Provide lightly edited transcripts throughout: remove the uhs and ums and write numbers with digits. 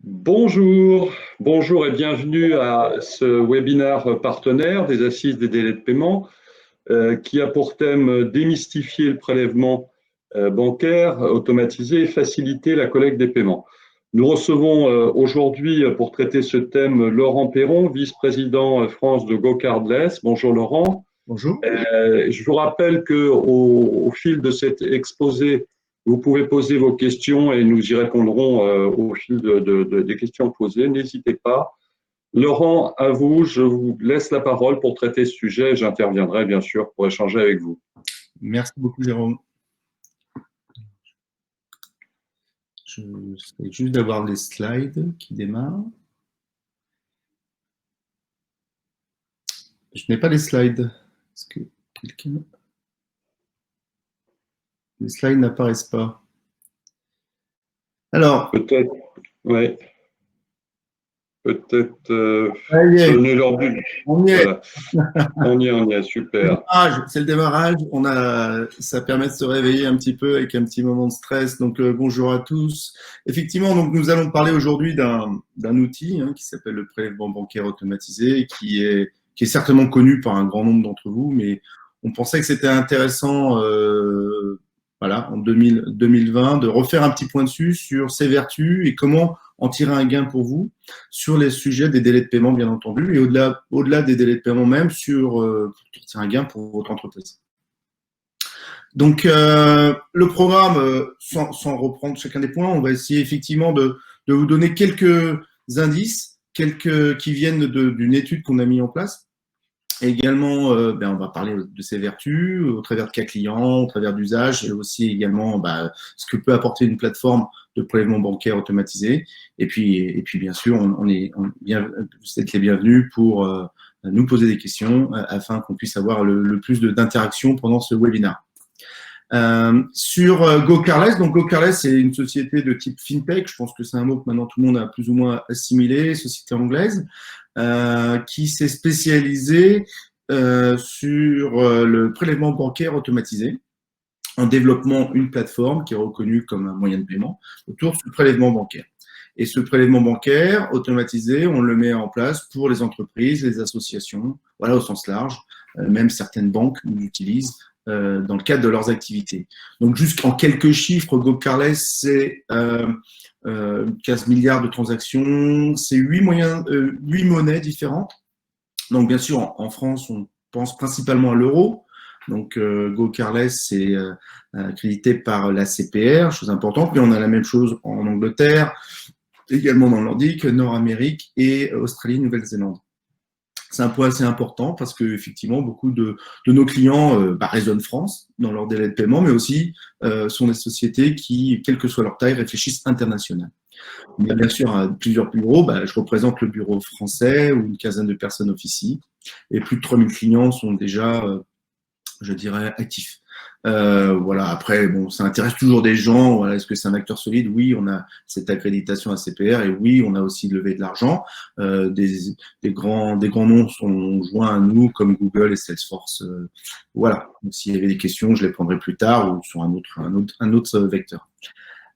Bonjour et bienvenue à ce webinaire partenaire des Assises des délais de paiement qui a pour thème démystifier le prélèvement bancaire automatisé et faciliter la collecte des paiements. Nous recevons aujourd'hui pour traiter ce thème Laurent Perron, vice-président France de GoCardless. Bonjour Laurent. Bonjour. Je vous rappelle qu'au fil de cet exposé, vous pouvez poser vos questions et nous y répondrons au fil des questions posées. N'hésitez pas. Laurent, à vous, je vous laisse la parole pour traiter ce sujet et j'interviendrai bien sûr pour échanger avec vous. Merci beaucoup, Jérôme. Je vais juste d'avoir les slides qui démarrent. Je n'ai pas les slides. Est-ce que quelqu'un... Les slides n'apparaissent pas. Alors. Peut-être, oui. Peut-être sonner leur but. On y est. Voilà. On y est, super. C'est le démarrage. Ça permet de se réveiller un petit peu avec un petit moment de stress. Donc, bonjour à tous. Effectivement, donc, nous allons parler aujourd'hui d'un outil qui s'appelle le prélèvement bancaire automatisé, qui est certainement connu par un grand nombre d'entre vous, mais on pensait que c'était intéressant en 2020 de refaire un petit point dessus sur ses vertus et comment en tirer un gain pour vous sur les sujets des délais de paiement, bien entendu, et au-delà des délais de paiement même, pour tirer un gain pour votre entreprise. Donc, le programme, sans reprendre chacun des points, on va essayer effectivement de vous donner quelques indices, qui viennent d'une étude qu'on a mis en place. Et également, on va parler de ses vertus au travers de cas clients, au travers d'usages, et aussi également ce que peut apporter une plateforme de prélèvement bancaire automatisé. Et puis bien sûr, vous êtes les bienvenus pour nous poser des questions afin qu'on puisse avoir le plus d'interaction pendant ce webinaire. Sur GoCardless, donc GoCardless, c'est une société de type fintech. Je pense que c'est un mot que maintenant tout le monde a plus ou moins assimilé, société anglaise, qui s'est spécialisée sur le prélèvement bancaire automatisé, en développant une plateforme qui est reconnue comme un moyen de paiement autour de ce prélèvement bancaire. Et ce prélèvement bancaire automatisé, on le met en place pour les entreprises, les associations, voilà, au sens large. Même certaines banques l'utilisent dans le cadre de leurs activités. Donc, juste en quelques chiffres, GoCardless, c'est 15 milliards de transactions, c'est 8 monnaies différentes. Donc, bien sûr, en France, on pense principalement à l'euro. Donc, GoCardless, c'est accrédité par la CPR, chose importante, mais on a la même chose en Angleterre, également dans le Nordique, Nord-Amérique et Australie, Nouvelle-Zélande. C'est un point assez important parce que effectivement, beaucoup de nos clients raisonnent France dans leur délai de paiement, mais aussi sont des sociétés qui, quelle que soit leur taille, réfléchissent international. On a bien sûr plusieurs bureaux. Je représente le bureau français où une quinzaine de personnes officient et plus de 3000 clients sont déjà, je dirais, actifs. Voilà. Après, bon, ça intéresse toujours des gens. Voilà, est-ce que c'est un acteur solide? Oui, on a cette accréditation à CPR et oui, on a aussi levé de l'argent. Des grands noms sont joints à nous comme Google et Salesforce. Voilà. Donc, s'il y avait des questions, je les prendrai plus tard ou sur un autre vecteur.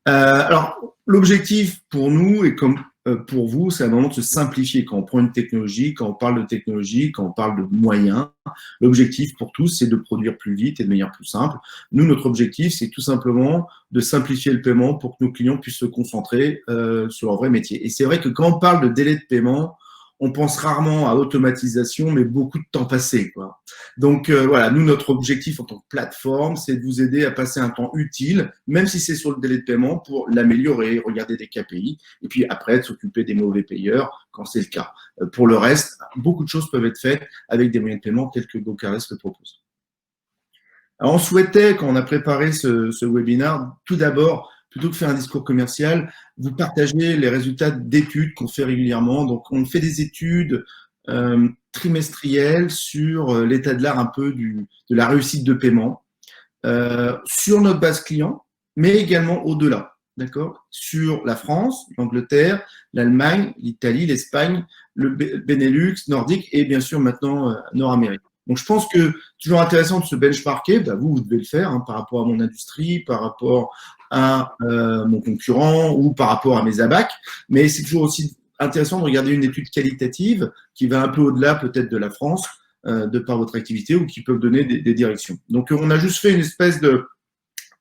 Alors, l'objectif pour nous et comme pour vous, c'est un moment de se simplifier. Quand on prend une technologie, quand on parle de technologie, quand on parle de moyens, l'objectif pour tous, c'est de produire plus vite et de manière plus simple. Nous, notre objectif, c'est tout simplement de simplifier le paiement pour que nos clients puissent se concentrer sur leur vrai métier. Et c'est vrai que quand on parle de délai de paiement, on pense rarement à automatisation, mais beaucoup de temps passé, quoi. Donc, voilà, nous, notre objectif en tant que plateforme, c'est de vous aider à passer un temps utile, même si c'est sur le délai de paiement, pour l'améliorer, regarder des KPI, et puis après, de s'occuper des mauvais payeurs quand c'est le cas. Pour le reste, beaucoup de choses peuvent être faites avec des moyens de paiement tels que GoCardless le propose. Alors, on souhaitait, quand on a préparé ce webinaire, tout d'abord, plutôt que faire un discours commercial, vous partagez les résultats d'études qu'on fait régulièrement. Donc, on fait des études trimestrielles sur l'état de l'art un peu de la réussite de paiement sur notre base client, mais également au-delà, d'accord? Sur la France, l'Angleterre, l'Allemagne, l'Italie, l'Espagne, le Benelux, Nordique et bien sûr maintenant Nord-Amérique. Donc, je pense que c'est toujours intéressant de se benchmarker. Vous devez le faire par rapport à mon industrie, par rapport à mon concurrent ou par rapport à mes abacs, mais c'est toujours aussi intéressant de regarder une étude qualitative qui va un peu au-delà peut-être de la France, de par votre activité, ou qui peuvent donner des directions. Donc, on a juste fait une espèce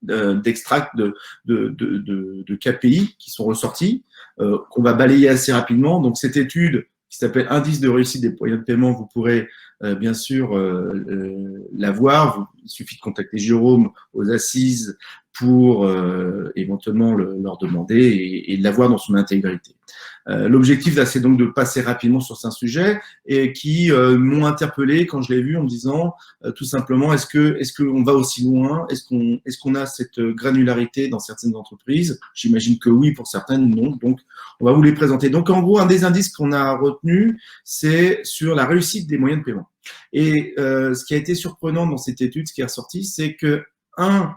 d'extract de KPI qui sont ressortis, qu'on va balayer assez rapidement. Donc, cette étude qui s'appelle Indice de réussite des moyens de paiement, vous pourrez bien sûr la voir. Il suffit de contacter Jérôme aux assises pour éventuellement leur demander et de la voir dans son intégralité. L'objectif là, c'est donc de passer rapidement sur un sujet et qui m'ont interpellé quand je l'ai vu en me disant tout simplement est-ce qu'on va aussi loin, est-ce qu'on a cette granularité dans certaines entreprises? J'imagine que oui, pour certaines non. Donc on va vous les présenter. Donc en gros, un des indices qu'on a retenu, c'est sur la réussite des moyens de paiement. Et ce qui a été surprenant dans cette étude, ce qui est ressorti, c'est que un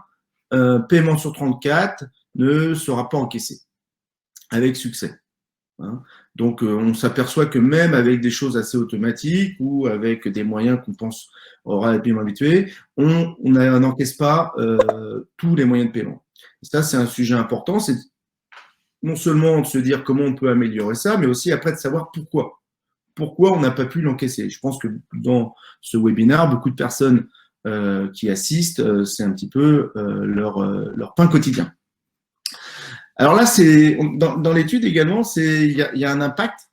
paiement sur 34 ne sera pas encaissé avec succès. Donc, on s'aperçoit que même avec des choses assez automatiques ou avec des moyens qu'on pense aura les paiements habitués, on n'encaisse pas tous les moyens de paiement. Et ça, c'est un sujet important. C'est non seulement de se dire comment on peut améliorer ça, mais aussi après de savoir pourquoi. Pourquoi on n'a pas pu l'encaisser. Je pense que dans ce webinaire, beaucoup de personnes qui assistent, c'est un petit peu leur pain quotidien. Alors là, c'est dans l'étude également, il y a un impact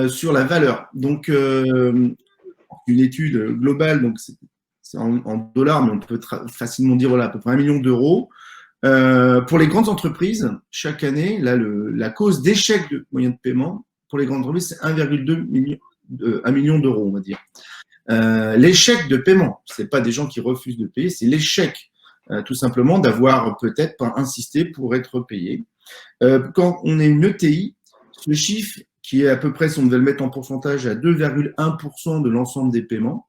sur la valeur. Donc, une étude globale, donc c'est en dollars, mais on peut facilement dire voilà, à peu près 1 million d'euros. Pour les grandes entreprises, chaque année, là, la cause d'échec de moyens de paiement pour les grandes entreprises, c'est 1,2 million, 1 million d'euros, on va dire. L'échec de paiement, c'est pas des gens qui refusent de payer, c'est l'échec tout simplement d'avoir peut-être pas insisté pour être payé. Quand on est une ETI, ce chiffre qui est à peu près, si on devait le mettre en pourcentage, à 2,1% de l'ensemble des paiements,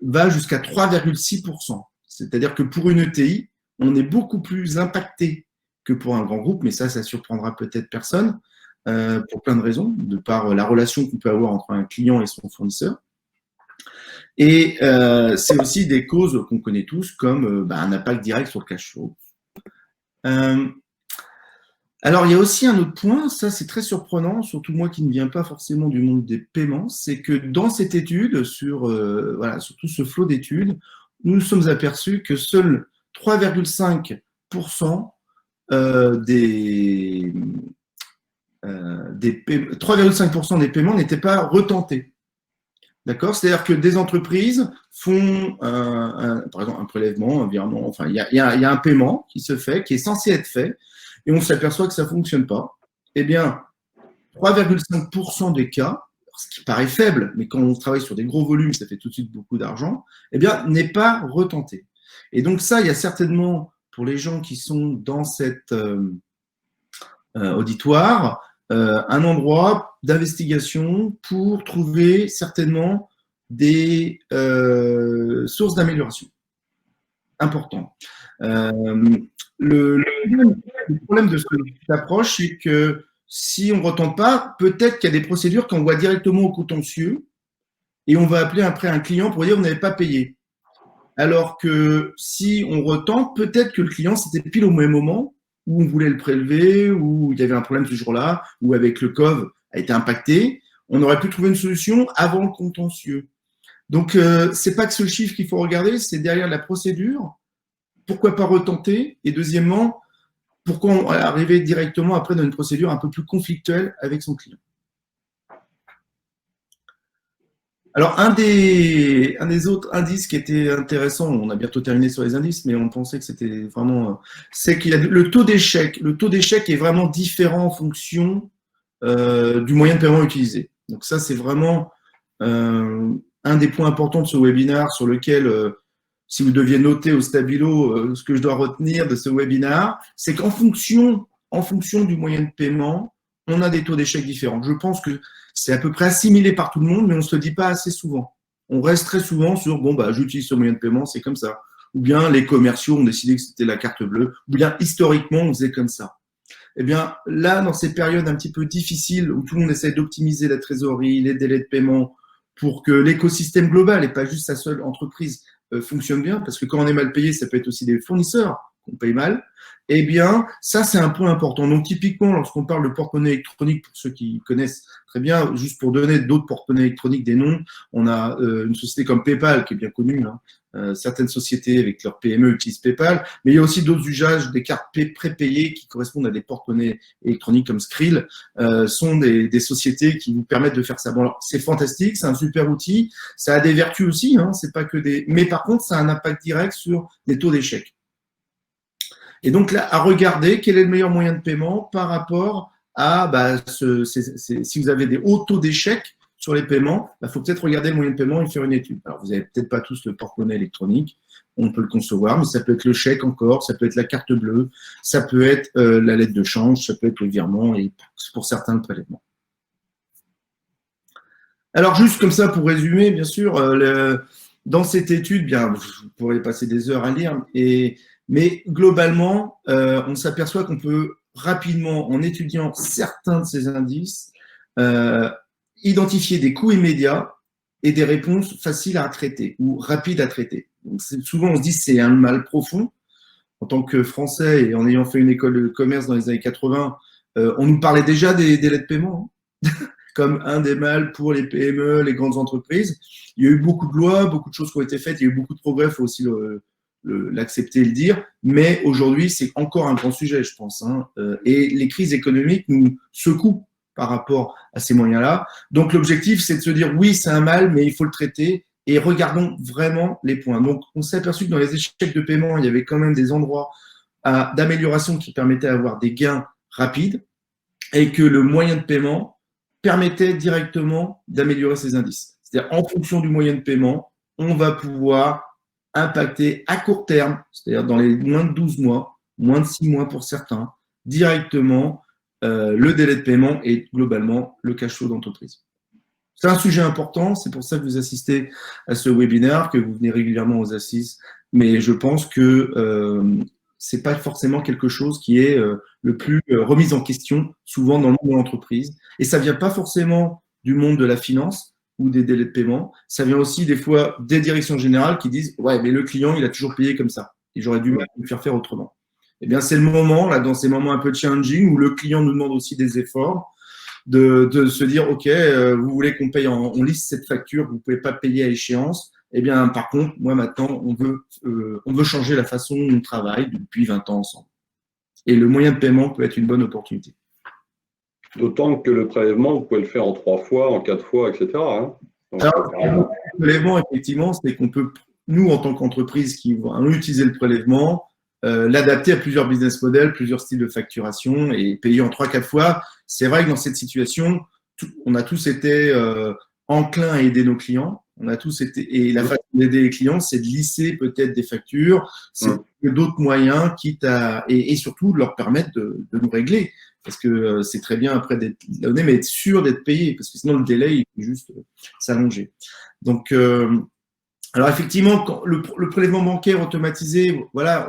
va jusqu'à 3,6%. C'est-à-dire que pour une ETI, on est beaucoup plus impacté que pour un grand groupe, mais ça surprendra peut-être personne, pour plein de raisons, de par la relation qu'on peut avoir entre un client et son fournisseur. Et c'est aussi des causes qu'on connaît tous, comme un impact direct sur le cash flow. Alors, il y a aussi un autre point, ça c'est très surprenant, surtout moi qui ne viens pas forcément du monde des paiements, c'est que dans cette étude, sur tout ce flot d'études, nous nous sommes aperçus que seuls 3,5% des 3,5% des paiements n'étaient pas retentés. D'accord? C'est-à-dire que des entreprises font, par exemple, un prélèvement, un virement, enfin, il y a un paiement qui se fait, qui est censé être fait, et on s'aperçoit que ça ne fonctionne pas. Eh bien, 3,5% des cas, ce qui paraît faible, mais quand on travaille sur des gros volumes, ça fait tout de suite beaucoup d'argent, eh bien, n'est pas retenté. Et donc ça, il y a certainement, pour les gens qui sont dans cet auditoire, un endroit d'investigation pour trouver certainement des sources d'amélioration importantes. Le problème de cette approche, c'est que si on ne retente pas, peut-être qu'il y a des procédures qu'on voit directement au contentieux et on va appeler après un client pour dire vous n'avez pas payé. Alors que si on retente, peut-être que le client, c'était pile au même moment où on voulait le prélever, où il y avait un problème ce jour-là, où avec le COV a été impacté, on aurait pu trouver une solution avant le contentieux. Donc, c'est pas que ce chiffre qu'il faut regarder, c'est derrière la procédure. Pourquoi pas retenter? Et deuxièmement, pourquoi arriver directement après dans une procédure un peu plus conflictuelle avec son client? Alors, un des autres indices qui était intéressant, on a bientôt terminé sur les indices, mais on pensait que c'était vraiment, c'est qu'il y a le taux d'échec. Le taux d'échec est vraiment différent en fonction du moyen de paiement utilisé. Donc ça, c'est vraiment un des points importants de ce webinaire sur lequel, si vous deviez noter au stabilo ce que je dois retenir de ce webinaire, c'est qu'en fonction du moyen de paiement, on a des taux d'échec différents. Je pense que c'est à peu près assimilé par tout le monde, mais on ne se le dit pas assez souvent. On reste très souvent sur j'utilise ce moyen de paiement, c'est comme ça. Ou bien les commerciaux ont décidé que c'était la carte bleue, ou bien historiquement, on faisait comme ça. Eh bien, là, dans ces périodes un petit peu difficiles où tout le monde essaie d'optimiser la trésorerie, les délais de paiement, pour que l'écosystème global et pas juste sa seule entreprise fonctionne bien, parce que quand on est mal payé, ça peut être aussi des fournisseurs qu'on paye mal, eh bien, ça, c'est un point important. Donc, typiquement, lorsqu'on parle de porte-monnaie électronique, pour ceux qui connaissent très bien, juste pour donner d'autres porte-monnaies électroniques des noms, on a une société comme PayPal, qui est bien connue. Certaines sociétés avec leur PME utilisent PayPal, mais il y a aussi d'autres usages, des cartes prépayées qui correspondent à des porte-monnaies électroniques comme Skrill, sont des sociétés qui vous permettent de faire ça. Bon, alors, c'est fantastique, c'est un super outil, ça a des vertus aussi, c'est pas que des… Mais par contre, ça a un impact direct sur les taux d'échec. Et donc là, à regarder quel est le meilleur moyen de paiement par rapport à si vous avez des hauts taux d'échec sur les paiements, il faut peut-être regarder le moyen de paiement et faire une étude. Alors, vous n'avez peut-être pas tous le porte-monnaie électronique, on peut le concevoir, mais ça peut être le chèque encore, ça peut être la carte bleue, ça peut être la lettre de change, ça peut être le virement et pour certains le prélèvement. Alors, juste comme ça, pour résumer, bien sûr, dans cette étude, bien, vous pourrez passer des heures à lire, mais globalement, on s'aperçoit qu'on peut rapidement, en étudiant certains de ces indices, identifier des coûts immédiats et des réponses faciles à traiter ou rapides à traiter. Donc, souvent, on se dit que c'est un mal profond. En tant que Français et en ayant fait une école de commerce dans les années 80, on nous parlait déjà des délais de paiement comme un des mâles pour les PME, les grandes entreprises. Il y a eu beaucoup de lois, beaucoup de choses qui ont été faites, il y a eu beaucoup de progrès, il faut aussi l'accepter et le dire, mais aujourd'hui, c'est encore un grand sujet, je pense. Et les crises économiques nous secouent par rapport à ces moyens-là. Donc, l'objectif, c'est de se dire, oui, c'est un mal, mais il faut le traiter, et regardons vraiment les points. Donc, on s'est aperçu que dans les échecs de paiement, il y avait quand même des endroits d'amélioration qui permettaient d'avoir des gains rapides, et que le moyen de paiement permettait directement d'améliorer ces indices. C'est-à-dire, en fonction du moyen de paiement, on va pouvoir impacter à court terme, c'est-à-dire dans les moins de 12 mois, moins de 6 mois pour certains, directement le délai de paiement et globalement le cash flow d'entreprise. C'est un sujet important, c'est pour ça que vous assistez à ce webinaire, que vous venez régulièrement aux assises, mais je pense que c'est pas forcément quelque chose qui est le plus remis en question souvent dans le monde de l'entreprise. Et ça vient pas forcément du monde de la finance ou des délais de paiement. Ça vient aussi des fois des directions générales qui disent « Ouais, mais le client, il a toujours payé comme ça. Et j'aurais du mal à le faire autrement. » Eh bien, c'est le moment, là, dans ces moments un peu challenging, où le client nous demande aussi des efforts, de se dire « Ok, vous voulez qu'on paye, on liste cette facture, vous ne pouvez pas payer à échéance. » Eh bien, par contre, moi, maintenant, on veut changer la façon dont on travaille depuis 20 ans ensemble. Et le moyen de paiement peut être une bonne opportunité. D'autant que le prélèvement, vous pouvez le faire en 3 fois, en 4 fois, etc. Donc, alors, le prélèvement, effectivement, c'est qu'on peut, nous, en tant qu'entreprise qui vont utiliser le prélèvement, l'adapter à plusieurs business models, plusieurs styles de facturation et payer en 3-4 fois. C'est vrai que dans cette situation, on a tous été enclins à aider nos clients. On a tous été, et la façon d'aider les clients, c'est de lisser peut-être des factures, c'est d'autres moyens, quitte à, et surtout de leur permettre de nous régler. Parce que c'est très bien après d'être donné, mais être sûr d'être payé, parce que sinon le délai, il peut juste s'allonger. Donc, alors effectivement, quand le prélèvement bancaire automatisé, voilà,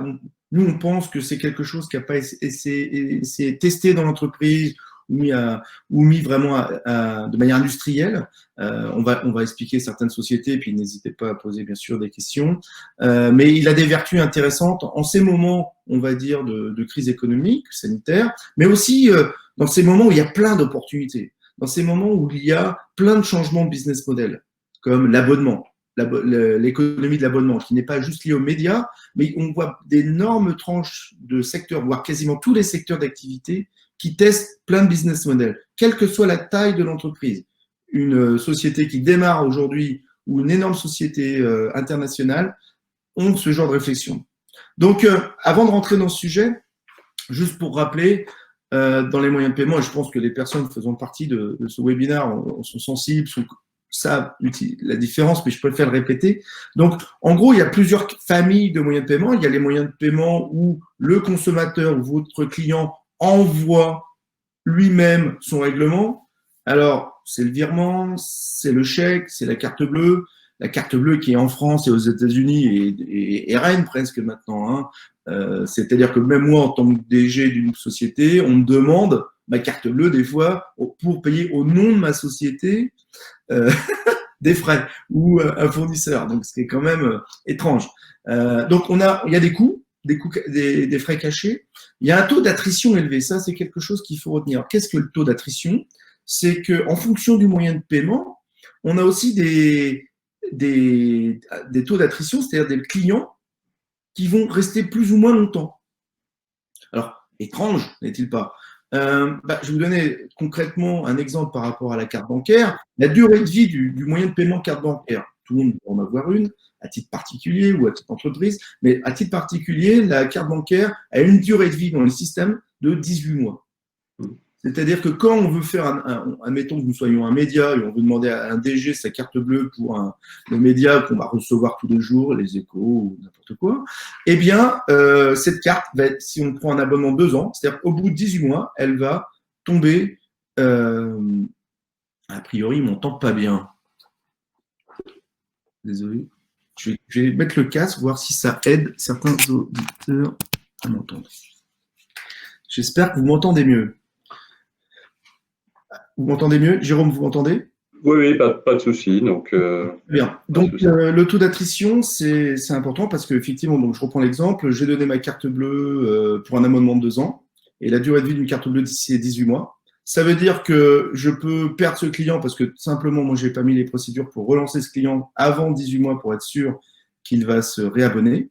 nous on pense que c'est quelque chose qui n'a pas été testé dans l'entreprise ou mis vraiment de manière industrielle. On va expliquer certaines sociétés, puis n'hésitez pas à poser bien sûr des questions. Mais il a des vertus intéressantes en ces moments, on va dire, de crise économique, sanitaire, mais aussi dans ces moments où il y a plein d'opportunités, dans ces moments où il y a plein de changements de business model, comme l'abonnement, l'économie de l'abonnement, qui n'est pas juste liée aux médias, mais on voit d'énormes tranches de secteurs, voire quasiment tous les secteurs d'activité, qui testent plein de business models, quelle que soit la taille de l'entreprise. Une société qui démarre aujourd'hui ou une énorme société internationale ont ce genre de réflexion. Donc, avant de rentrer dans ce sujet, juste pour rappeler, dans les moyens de paiement, et je pense que les personnes faisant partie de ce webinaire sont sensibles, savent la différence, mais je préfère le répéter. Donc, en gros, il y a plusieurs familles de moyens de paiement. Il y a les moyens de paiement où le consommateur ou votre client envoie lui-même son règlement. Alors, c'est le virement, c'est le chèque, c'est la carte bleue. La carte bleue qui est en France et aux États-Unis et reine presque maintenant. C'est-à-dire que même moi, en tant que DG d'une société, on me demande ma carte bleue des fois pour payer au nom de ma société des frais ou un fournisseur. Donc, ce qui est quand même étrange. Donc, il y a des coûts. des frais cachés, il y a un taux d'attrition élevé. Ça, c'est quelque chose qu'il faut retenir. Qu'est-ce que le taux d'attrition? C'est qu'en fonction du moyen de paiement, on a aussi des taux d'attrition, c'est-à-dire des clients qui vont rester plus ou moins longtemps. Alors, étrange, n'est-il pas? Je vais vous donner concrètement un exemple par rapport à la carte bancaire. La durée de vie du moyen de paiement carte bancaire, tout le monde va en avoir une, à titre particulier ou à titre entreprise, mais à titre particulier, la carte bancaire a une durée de vie dans le système de 18 mois. C'est-à-dire que quand on veut faire, admettons que nous soyons un média et on veut demander à un DG sa carte bleue pour le média qu'on va recevoir tous les jours, les Échos ou n'importe quoi, eh bien, cette carte, si on prend un abonnement de 2 ans, c'est-à-dire qu'au bout de 18 mois, elle va tomber, a priori, il m'entend pas bien. Désolé. Je vais mettre le casque, voir si ça aide certains auditeurs à m'entendre. J'espère que vous m'entendez mieux. Vous m'entendez mieux? Jérôme, vous m'entendez? Oui, pas de souci. Donc, bien. Donc, le taux d'attrition, c'est important parce qu'effectivement, donc je reprends l'exemple, j'ai donné ma carte bleue pour un abonnement de 2 ans et la durée de vie d'une carte bleue d'ici 18 mois. Ça veut dire que je peux perdre ce client parce que simplement, moi, je n'ai pas mis les procédures pour relancer ce client avant 18 mois pour être sûr qu'il va se réabonner.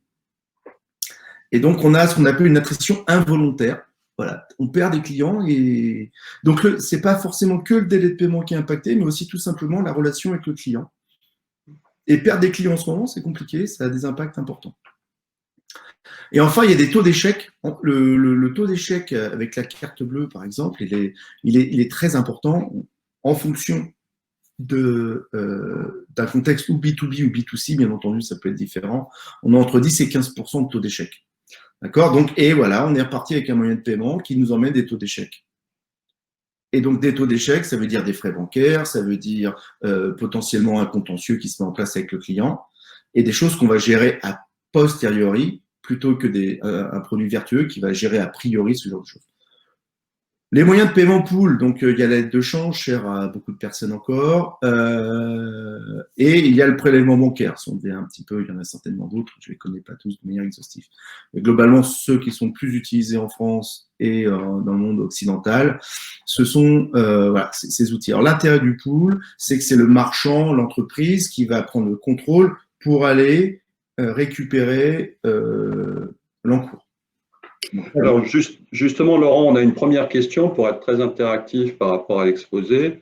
Et donc, on a ce qu'on appelle une attrition involontaire. Voilà, on perd des clients et donc c'est pas forcément que le délai de paiement qui est impacté, mais aussi tout simplement la relation avec le client. Et perdre des clients en ce moment, c'est compliqué, ça a des impacts importants. Et enfin, il y a des taux d'échec. Le taux d'échec avec la carte bleue, par exemple, il est très important en fonction d'un contexte ou B2B ou B2C, bien entendu, ça peut être différent. On a entre 10 et 15% de taux d'échec. D'accord? Donc, et voilà, on est reparti avec un moyen de paiement qui nous emmène des taux d'échec. Et donc, des taux d'échec, ça veut dire des frais bancaires, ça veut dire potentiellement un contentieux qui se met en place avec le client et des choses qu'on va gérer a posteriori plutôt que un produit vertueux qui va gérer a priori ce genre de choses. Les moyens de paiement pool, donc il y a l'aide de change, chère à beaucoup de personnes encore, et il y a le prélèvement bancaire. Si on devait un petit peu, il y en a certainement d'autres, je ne les connais pas tous de manière exhaustive. Mais globalement, ceux qui sont le plus utilisés en France et dans le monde occidental, ce sont voilà, ces outils. Alors l'intérêt du pool, c'est que c'est le marchand, l'entreprise qui va prendre le contrôle pour aller récupérer l'encours. Alors justement, Laurent, on a une première question pour être très interactif par rapport à l'exposé.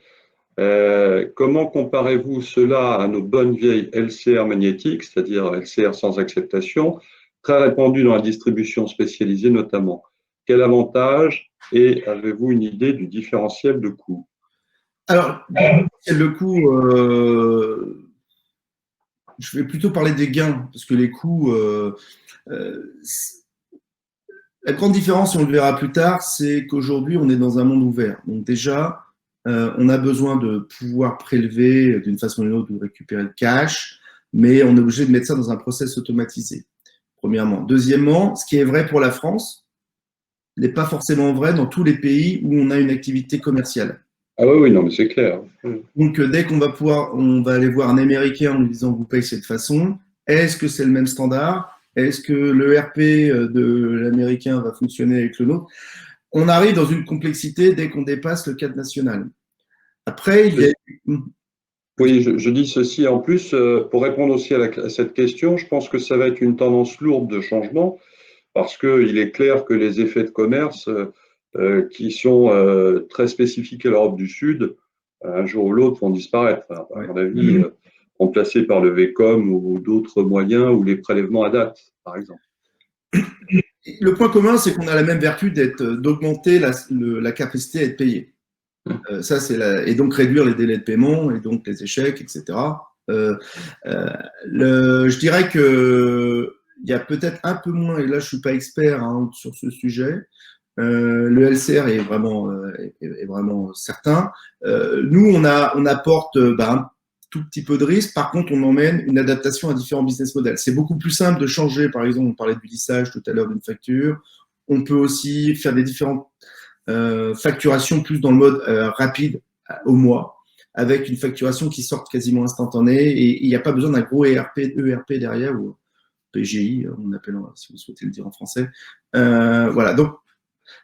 Comment comparez-vous cela à nos bonnes vieilles LCR magnétiques, c'est-à-dire LCR sans acceptation, très répandues dans la distribution spécialisée notamment? Quel avantage et avez-vous une idée du différentiel de coût? Alors, le coût, je vais plutôt parler des gains, parce que les coûts… la grande différence, et on le verra plus tard, c'est qu'aujourd'hui, on est dans un monde ouvert. Donc déjà, on a besoin de pouvoir prélever d'une façon ou d'une autre ou récupérer le cash, mais on est obligé de mettre ça dans un process automatisé, premièrement. Deuxièmement, ce qui est vrai pour la France n'est pas forcément vrai dans tous les pays où on a une activité commerciale. Ah oui, non, mais c'est clair. Donc, dès qu'on va on va aller voir un Américain en lui disant vous payez de cette façon, est-ce que c'est le même standard? Est-ce que le RP de l'américain va fonctionner avec le nôtre? On arrive dans une complexité dès qu'on dépasse le cadre national. Après, il y a… Oui, je dis ceci en plus, pour répondre aussi à cette question, je pense que ça va être une tendance lourde de changement parce qu'il est clair que les effets de commerce qui sont très spécifiques à l'Europe du Sud, un jour ou l'autre, vont disparaître, à mon avis, remplacés par le VCOM ou d'autres moyens ou les prélèvements à date, par exemple. Le point commun, c'est qu'on a la même vertu d'augmenter la capacité à être payé. Ça, et donc réduire les délais de paiement et donc les échecs, etc. Je dirais que il y a peut-être un peu moins, et là je suis pas expert sur ce sujet. Le LCR est vraiment certain. Nous, on apporte un tout petit peu de risque. Par contre, on emmène une adaptation à différents business models. C'est beaucoup plus simple de changer. Par exemple, on parlait du lissage tout à l'heure d'une facture. On peut aussi faire des différentes facturations plus dans le mode rapide au mois, avec une facturation qui sort quasiment instantanée et il n'y a pas besoin d'un gros ERP derrière ou PGI, on appelle, si vous souhaitez le dire en français. Voilà, donc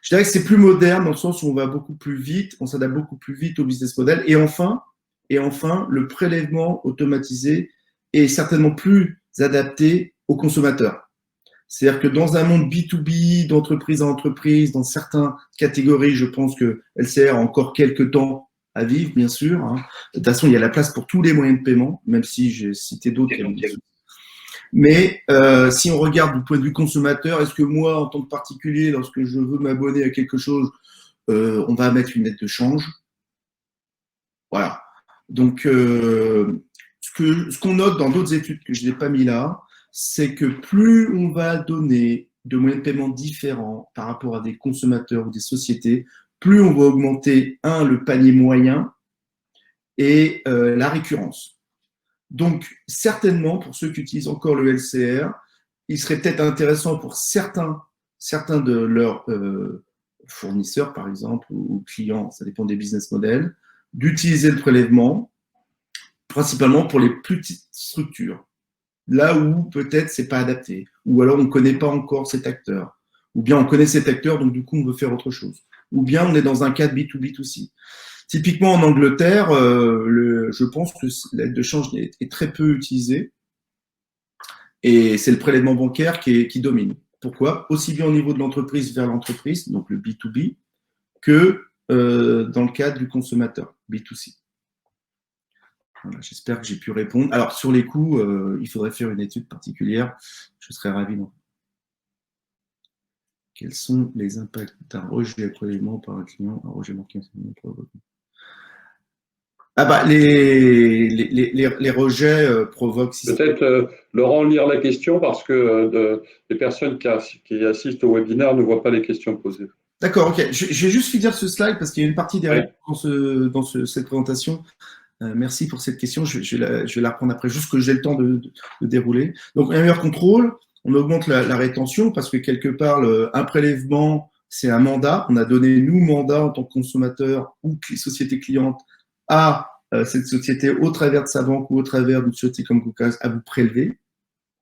je dirais que c'est plus moderne dans le sens où on va beaucoup plus vite, on s'adapte beaucoup plus vite au business model. Et enfin, le prélèvement automatisé est certainement plus adapté aux consommateurs. C'est-à-dire que dans un monde B2B, d'entreprise à entreprise, dans certaines catégories, je pense que LCR a encore quelques temps à vivre, bien sûr. Hein. De toute façon, il y a la place pour tous les moyens de paiement, même si j'ai cité d'autres. Mais si on regarde du point de vue consommateur, est-ce que moi, en tant que particulier, lorsque je veux m'abonner à quelque chose, on va mettre une lettre de change? Voilà. Donc, ce qu'on note dans d'autres études que je n'ai pas mis là, c'est que plus on va donner de moyens de paiement différents par rapport à des consommateurs ou des sociétés, plus on va augmenter, le panier moyen et la récurrence. Donc, certainement, pour ceux qui utilisent encore le LCR, il serait peut-être intéressant pour certains de leurs fournisseurs, par exemple, ou clients, ça dépend des business models, d'utiliser le prélèvement, principalement pour les plus petites structures, là où peut-être c'est pas adapté, ou alors on ne connaît pas encore cet acteur, ou bien on connaît cet acteur, donc du coup on veut faire autre chose, ou bien on est dans un cadre B2B2C. Typiquement en Angleterre, je pense que l'aide de change est très peu utilisée, et c'est le prélèvement bancaire qui domine. Pourquoi? Aussi bien au niveau de l'entreprise vers l'entreprise, donc le B2B, que dans le cadre du consommateur, B2C. Voilà, j'espère que j'ai pu répondre. Alors, sur les coûts, il faudrait faire une étude particulière. Je serais ravi d'en. Quels sont les impacts d'un rejet prélèvement par un client, un rejet bancaire? Ah bah, les rejets provoquent… Peut-être, Laurent, lire la question parce que les personnes qui assistent au webinaire ne voient pas les questions posées. D'accord, ok. Je vais juste finir ce slide parce qu'il y a une partie des réponses dans cette présentation. Merci pour cette question. Je vais la reprendre après, juste que j'ai le temps de dérouler. Donc, un meilleur contrôle, on augmente la rétention parce que quelque part, un prélèvement, c'est un mandat. On a donné, nous, mandat en tant que consommateur ou société cliente à cette société au travers de sa banque ou au travers d'une société comme Coca à vous prélever.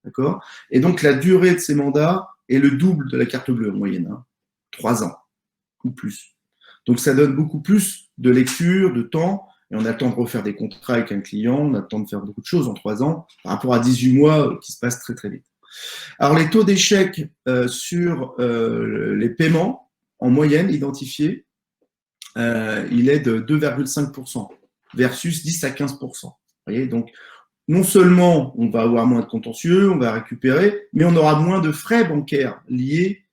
D'accord? Et donc, la durée de ces mandats est le double de la carte bleue en moyenne, 3 ans ou plus. Donc, ça donne beaucoup plus de lecture, de temps. Et on a le temps de refaire des contrats avec un client, on a le temps de faire beaucoup de choses en 3 ans, par rapport à 18 mois qui se passent très très vite. Alors les taux d'échec sur les paiements, en moyenne identifiés, il est de 2,5% versus 10 à 15%. Vous voyez, donc non seulement on va avoir moins de contentieux, on va récupérer, mais on aura moins de frais bancaires liés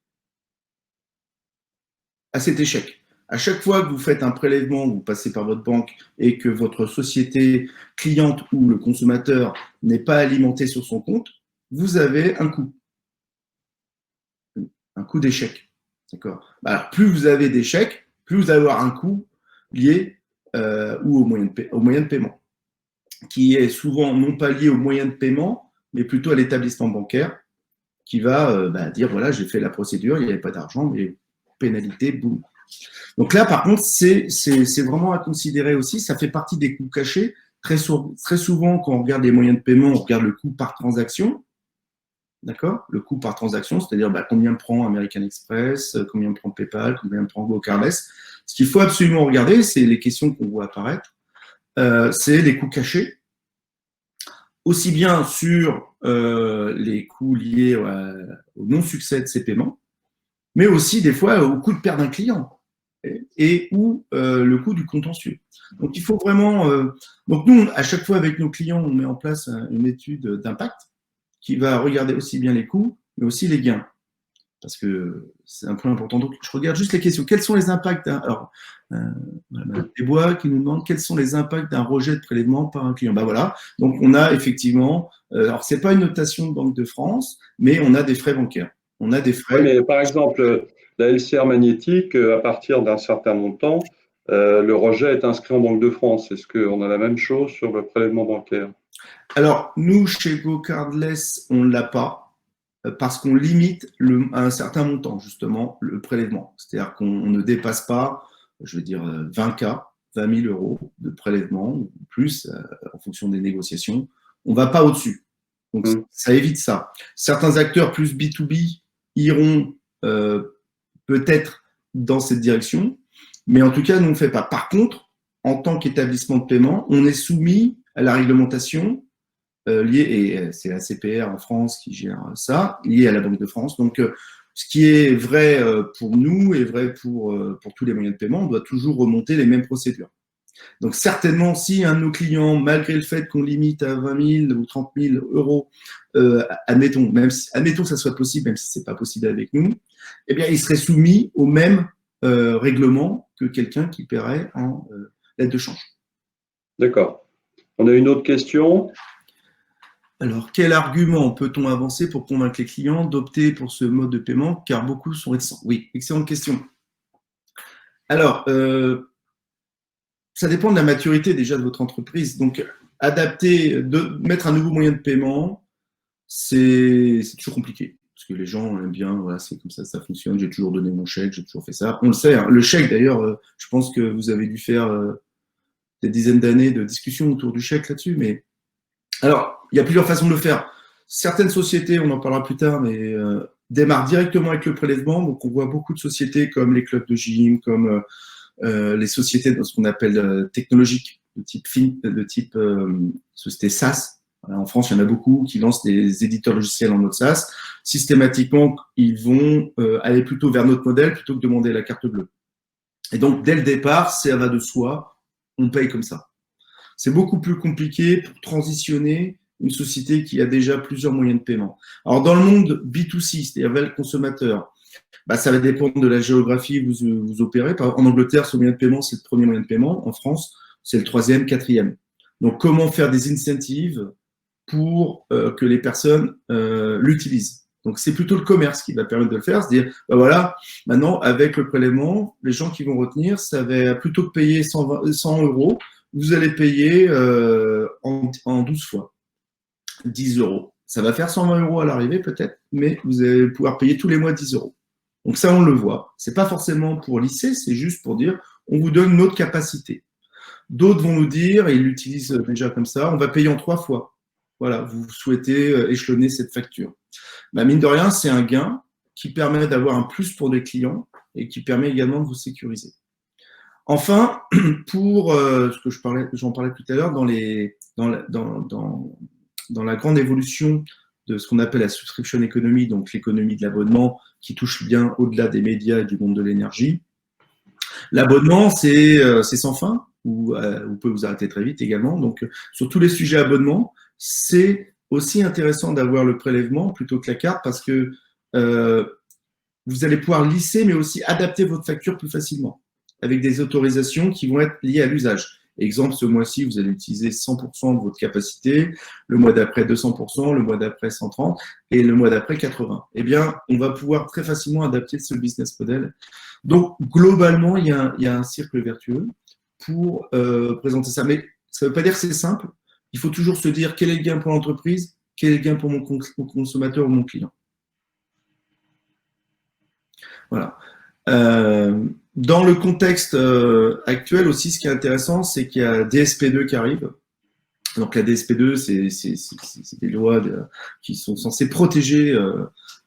à cet échec. À chaque fois que vous faites un prélèvement, vous passez par votre banque et que votre société cliente ou le consommateur n'est pas alimenté sur son compte, vous avez un coût d'échec. D'accord. Alors, plus vous avez d'échecs, plus vous allez avoir un coût lié ou au moyen de paiement, qui est souvent non pas lié au moyen de paiement, mais plutôt à l'établissement bancaire qui va dire voilà, j'ai fait la procédure, il n'y avait pas d'argent, mais pénalité, boum. Donc là, par contre, c'est vraiment à considérer aussi. Ça fait partie des coûts cachés. Très souvent, quand on regarde les moyens de paiement, on regarde le coût par transaction. D'accord? Le coût par transaction, c'est-à-dire combien prend American Express, combien prend PayPal, combien prend GoCardless. Ce qu'il faut absolument regarder, c'est les questions qu'on voit apparaître. C'est les coûts cachés. Aussi bien sur les coûts liés au non-succès de ces paiements, mais aussi des fois au coût de perte d'un client et ou le coût du contentieux. Donc, il faut vraiment… donc, nous, à chaque fois, avec nos clients, on met en place une étude d'impact qui va regarder aussi bien les coûts, mais aussi les gains. Parce que c'est un point important. Donc, je regarde juste les questions. Quels sont les impacts Alors, Mme Desbois qui nous demande quels sont les impacts d'un rejet de prélèvement par un client. Ben voilà. Donc, on a effectivement… alors, ce n'est pas une notation de Banque de France, mais on a des frais bancaires. On a des frais… Oui, mais par exemple, la LCR magnétique, à partir d'un certain montant, le rejet est inscrit en Banque de France. Est-ce qu'on a la même chose sur le prélèvement bancaire? Alors, nous, chez GoCardless, on ne l'a pas parce qu'on limite à un certain montant, justement, le prélèvement. C'est-à-dire qu'on ne dépasse pas, je veux dire, 20K, 20 000 euros de prélèvement, ou plus, en fonction des négociations. On ne va pas au-dessus. Donc, ça évite ça. Certains acteurs plus B2B iront peut-être dans cette direction, mais en tout cas, nous, on ne fait pas. Par contre, en tant qu'établissement de paiement, on est soumis à la réglementation liée, et c'est la CPR en France qui gère ça, liée à la Banque de France. Donc, ce qui est vrai pour nous est vrai pour tous les moyens de paiement, on doit toujours remonter les mêmes procédures. Donc, certainement, si un de nos clients, malgré le fait qu'on limite à 20 000 ou 30 000 euros, admettons que ça soit possible, même si ce n'est pas possible avec nous, eh bien, il serait soumis au même règlement que quelqu'un qui paierait en lettre de change. D'accord. On a une autre question. Alors, quel argument peut-on avancer pour convaincre les clients d'opter pour ce mode de paiement, car beaucoup sont réticents? Oui, excellente question. Alors, ça dépend de la maturité déjà de votre entreprise. Donc, mettre un nouveau moyen de paiement, c'est toujours compliqué. Parce que les gens aiment bien, voilà, c'est comme ça fonctionne. J'ai toujours donné mon chèque, j'ai toujours fait ça. On le sait, hein. Le chèque, d'ailleurs, je pense que vous avez dû faire des dizaines d'années de discussions autour du chèque là-dessus. Mais alors, il y a plusieurs façons de le faire. Certaines sociétés, on en parlera plus tard, mais démarrent directement avec le prélèvement. Donc, on voit beaucoup de sociétés comme les clubs de gym, comme les sociétés de ce qu'on appelle technologiques, de type société SaaS. En France, il y en a beaucoup qui lancent des éditeurs logiciels en mode SaaS. Systématiquement, ils vont aller plutôt vers notre modèle plutôt que demander la carte bleue. Et donc, dès le départ, ça va de soi, on paye comme ça. C'est beaucoup plus compliqué pour transitionner une société qui a déjà plusieurs moyens de paiement. Alors, dans le monde B2C, c'est-à-dire vers le consommateur, ça va dépendre de la géographie où vous opérez. En Angleterre, ce moyen de paiement, c'est le premier moyen de paiement. En France, c'est le troisième, quatrième. Donc, comment faire des incentives pour que les personnes l'utilisent? Donc, c'est plutôt le commerce qui va permettre de le faire. C'est-à-dire, voilà, maintenant, avec le prélèvement, les gens qui vont retenir, ça va plutôt que payer 100 euros, vous allez payer en 12 fois 10 euros. Ça va faire 120 euros à l'arrivée peut-être, mais vous allez pouvoir payer tous les mois 10 euros. Donc ça, on le voit. C'est pas forcément pour lisser, c'est juste pour dire, on vous donne notre capacité. D'autres vont nous dire, et ils l'utilisent déjà comme ça, on va payer en 3 fois. Voilà, vous souhaitez échelonner cette facture. Mine de rien, c'est un gain qui permet d'avoir un plus pour des clients et qui permet également de vous sécuriser. Enfin, pour ce que j'en parlais tout à l'heure, dans la grande évolution de ce qu'on appelle la subscription economy, donc l'économie de l'abonnement qui touche bien au-delà des médias et du monde de l'énergie. L'abonnement, c'est sans fin, ou vous pouvez vous arrêter très vite également. Donc, sur tous les sujets abonnement, c'est aussi intéressant d'avoir le prélèvement plutôt que la carte parce que vous allez pouvoir lisser, mais aussi adapter votre facture plus facilement avec des autorisations qui vont être liées à l'usage. Exemple, ce mois-ci, vous allez utiliser 100% de votre capacité, le mois d'après 200%, le mois d'après 130% et le mois d'après 80%. Eh bien, on va pouvoir très facilement adapter ce business model. Donc, globalement, il y a un cercle vertueux pour présenter ça. Mais ça ne veut pas dire que c'est simple. Il faut toujours se dire quel est le gain pour l'entreprise, quel est le gain pour mon consommateur ou mon client. Voilà. Dans le contexte actuel aussi, ce qui est intéressant, c'est qu'il y a DSP2 qui arrive. Donc la DSP2, c'est des lois qui sont censées protéger,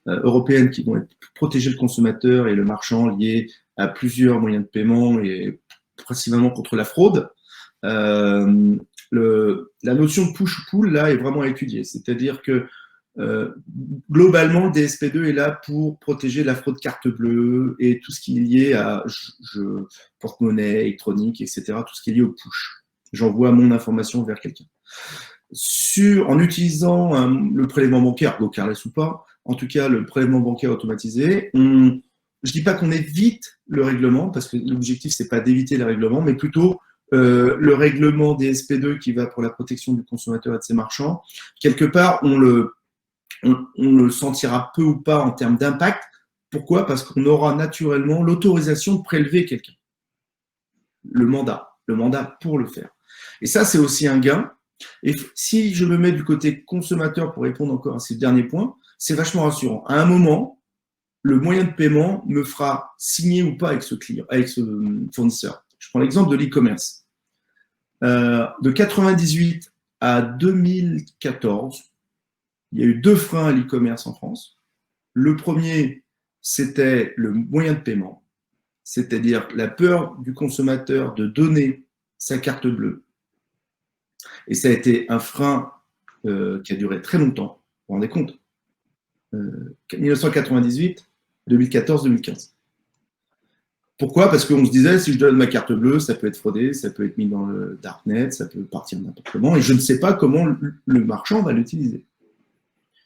européennes, qui vont protéger le consommateur et le marchand liés à plusieurs moyens de paiement et principalement contre la fraude. La notion de push-pull, là, est vraiment à étudier. C'est-à-dire que globalement, le DSP2 est là pour protéger la fraude carte bleue et tout ce qui est lié à porte-monnaie, électronique, etc. Tout ce qui est lié au push. J'envoie mon information vers quelqu'un. En utilisant le prélèvement bancaire, localess ou pas, en tout cas le prélèvement bancaire automatisé, je ne dis pas qu'on évite le règlement, parce que l'objectif, c'est pas d'éviter le règlement, mais plutôt le règlement DSP2 qui va pour la protection du consommateur et de ses marchands. Quelque part, on le sentira peu ou pas en termes d'impact. Pourquoi? Parce qu'on aura naturellement l'autorisation de prélever quelqu'un. Le mandat pour le faire. Et ça, c'est aussi un gain. Et si je me mets du côté consommateur pour répondre encore à ces derniers points, c'est vachement rassurant. À un moment, le moyen de paiement me fera signer ou pas avec ce client, avec ce fournisseur. Je prends l'exemple de l'e-commerce. De 98 à 2014, il y a eu deux freins à l'e-commerce en France. Le premier, c'était le moyen de paiement, c'est-à-dire la peur du consommateur de donner sa carte bleue. Et ça a été un frein qui a duré très longtemps. Vous vous rendez compte 1998, 2014, 2015. Pourquoi? Parce qu'on se disait, si je donne ma carte bleue, ça peut être fraudé, ça peut être mis dans le darknet, ça peut partir n'importe comment, et je ne sais pas comment le marchand va l'utiliser.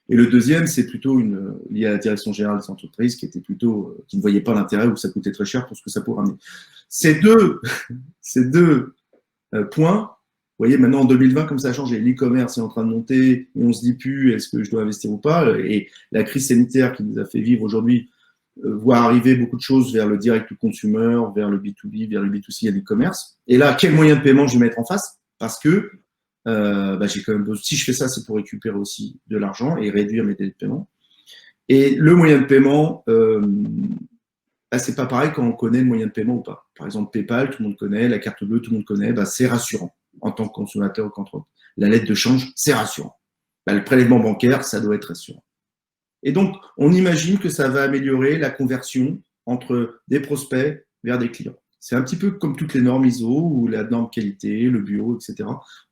Et le deuxième, c'est plutôt lié à la direction générale des entreprises qui ne voyait pas l'intérêt ou ça coûtait très cher pour ce que ça pourrait ramener. Ces deux points, vous voyez, maintenant en 2020, comme ça a changé, l'e-commerce est en train de monter, et on ne se dit plus est-ce que je dois investir ou pas, et la crise sanitaire qui nous a fait vivre aujourd'hui voit arriver beaucoup de choses vers le direct to consumer, vers le B2B, vers le B2C et l'e-commerce. Et là, quel moyen de paiement je vais mettre en face? Parce que j'ai quand même, si je fais ça, c'est pour récupérer aussi de l'argent et réduire mes délais de paiement. Et le moyen de paiement, c'est pas pareil quand on connaît le moyen de paiement ou pas. Par exemple, PayPal, tout le monde connaît, la carte bleue, tout le monde connaît, c'est rassurant en tant que consommateur ou qu'entreprise. La lettre de change, c'est rassurant. Le prélèvement bancaire, ça doit être rassurant. Et donc, on imagine que ça va améliorer la conversion entre des prospects vers des clients. C'est un petit peu comme toutes les normes ISO ou la norme qualité, le bio, etc.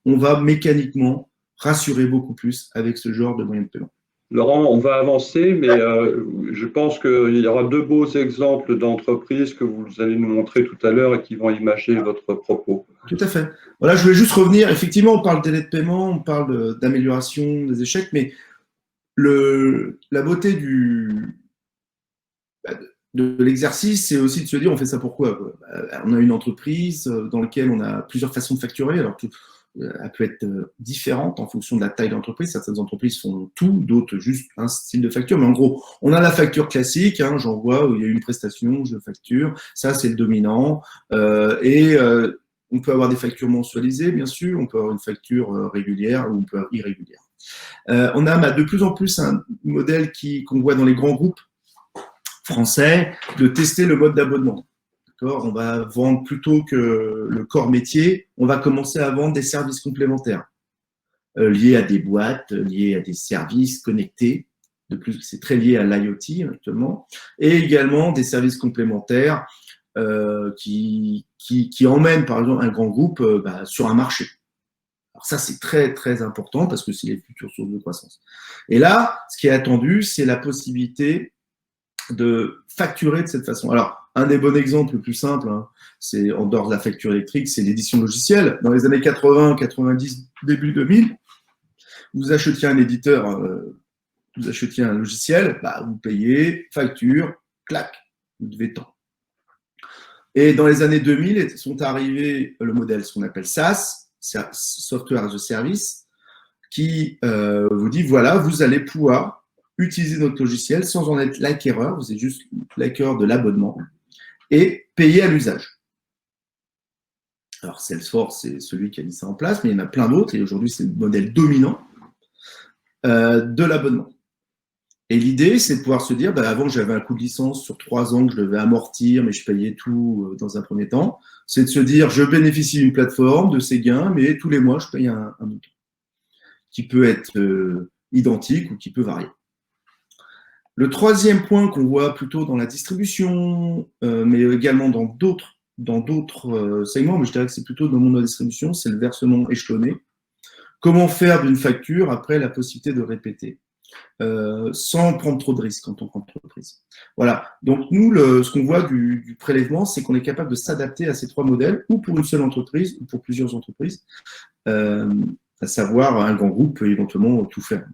On va mécaniquement rassurer beaucoup plus avec ce genre de moyen de paiement. Laurent, on va avancer, mais je pense qu'il y aura deux beaux exemples d'entreprises que vous allez nous montrer tout à l'heure et qui vont imager votre propos. Tout à fait. Voilà, je voulais juste revenir. Effectivement, on parle de délai de paiement, on parle d'amélioration des échecs, mais la beauté de l'exercice, c'est aussi de se dire on fait ça pourquoi, quoi. On a une entreprise dans laquelle on a plusieurs façons de facturer, alors elle peut être différente en fonction de la taille d'entreprise. Certaines entreprises font tout, d'autres juste un style de facture. Mais en gros, on a la facture classique, j'envoie où il y a une prestation, je facture. Ça, c'est le dominant. On peut avoir des factures mensualisées, bien sûr. On peut avoir une facture régulière ou on peut avoir irrégulière. On a de plus en plus un modèle qu'on voit dans les grands groupes français de tester le mode d'abonnement. On va vendre plutôt que le corps métier, on va commencer à vendre des services complémentaires liés à des boîtes, liés à des services connectés. De plus, c'est très lié à l'IoT actuellement, et également des services complémentaires qui emmènent par exemple un grand groupe sur un marché. Alors ça, c'est très très important parce que c'est les futures sources de croissance. Et là, ce qui est attendu, c'est la possibilité de facturer de cette façon. Alors, un des bons exemples le plus simple, c'est en dehors de la facture électrique, c'est l'édition logicielle. Dans les années 80, 90, début 2000, vous achetiez un éditeur, vous achetiez un logiciel, vous payez, facture, clac, vous devez tant. Et dans les années 2000, sont arrivés le modèle, ce qu'on appelle SaaS, Software as a Service, qui vous dit, voilà, vous allez pouvoir utiliser notre logiciel sans en être l'acquéreur, vous êtes juste l'acquéreur de l'abonnement, et payer à l'usage. Alors Salesforce, c'est celui qui a mis ça en place, mais il y en a plein d'autres, et aujourd'hui c'est le modèle dominant de l'abonnement. Et l'idée, c'est de pouvoir se dire, avant j'avais un coût de licence sur 3 ans que je devais amortir, mais je payais tout dans un premier temps. C'est de se dire, je bénéficie d'une plateforme, de ses gains, mais tous les mois je paye un montant qui peut être identique ou qui peut varier. Le troisième point qu'on voit plutôt dans la distribution, mais également dans d'autres segments, mais je dirais que c'est plutôt dans le monde de la distribution, c'est le versement échelonné. Comment faire d'une facture après la possibilité de répéter sans prendre trop de risques en tant qu'entreprise. Voilà. Donc nous, ce qu'on voit du prélèvement, c'est qu'on est capable de s'adapter à ces 3 modèles, ou pour une seule entreprise, ou pour plusieurs entreprises, à savoir un grand groupe peut éventuellement tout faire.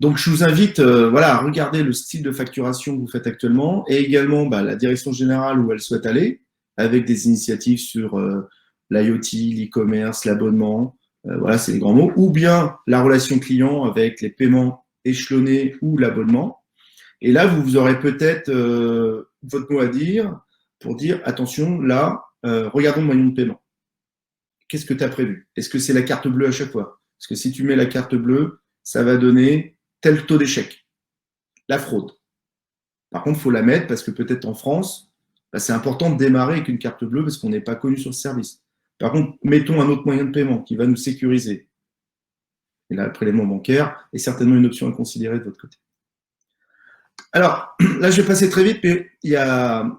Donc, je vous invite à regarder le style de facturation que vous faites actuellement et également la direction générale où elle souhaite aller avec des initiatives sur l'IoT, l'e-commerce, l'abonnement, voilà, c'est les grands mots, ou bien la relation client avec les paiements échelonnés ou l'abonnement. Et là, vous aurez peut-être votre mot à dire pour dire, attention, là, regardons le moyen de paiement. Qu'est-ce que tu as prévu? Est-ce que c'est la carte bleue à chaque fois? Parce que si tu mets la carte bleue, ça va donner tel taux d'échec. La fraude. Par contre, il faut la mettre parce que peut-être en France, c'est important de démarrer avec une carte bleue parce qu'on n'est pas connu sur le service. Par contre, mettons un autre moyen de paiement qui va nous sécuriser. Et là, le prélèvement bancaire est certainement une option à considérer de votre côté. Alors, là, je vais passer très vite, mais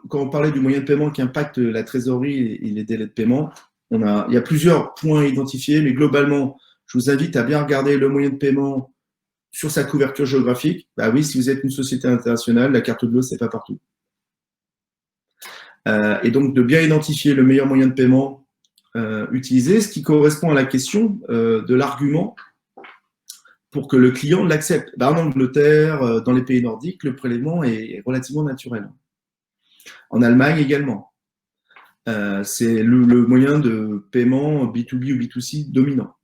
quand on parlait du moyen de paiement qui impacte la trésorerie et les délais de paiement, il y a plusieurs points à identifier, mais globalement, je vous invite à bien regarder le moyen de paiement sur sa couverture géographique. Bah oui, si vous êtes une société internationale, la carte bleue, c'est pas partout. Et donc, de bien identifier le meilleur moyen de paiement utilisé, ce qui correspond à la question de l'argument pour que le client l'accepte. En Angleterre, dans les pays nordiques, le prélèvement est relativement naturel. En Allemagne également. C'est le moyen de paiement B2B ou B2C dominant.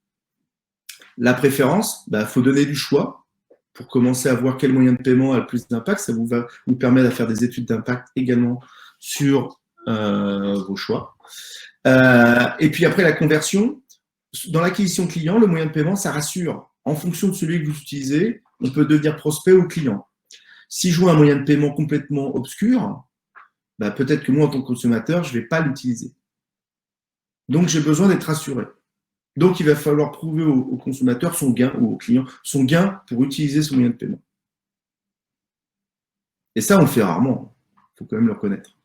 La préférence, faut donner du choix pour commencer à voir quel moyen de paiement a le plus d'impact. Ça va vous permettre de faire des études d'impact également sur vos choix. Et puis après la conversion, dans l'acquisition client, le moyen de paiement, ça rassure. En fonction de celui que vous utilisez, on peut devenir prospect ou client. Si je vois un moyen de paiement complètement obscur, peut-être que moi, en tant que consommateur, je ne vais pas l'utiliser. Donc, j'ai besoin d'être rassuré. Donc, il va falloir prouver au consommateur son gain ou au client son gain pour utiliser ce moyen de paiement. Et ça, on le fait rarement. Il faut quand même le reconnaître.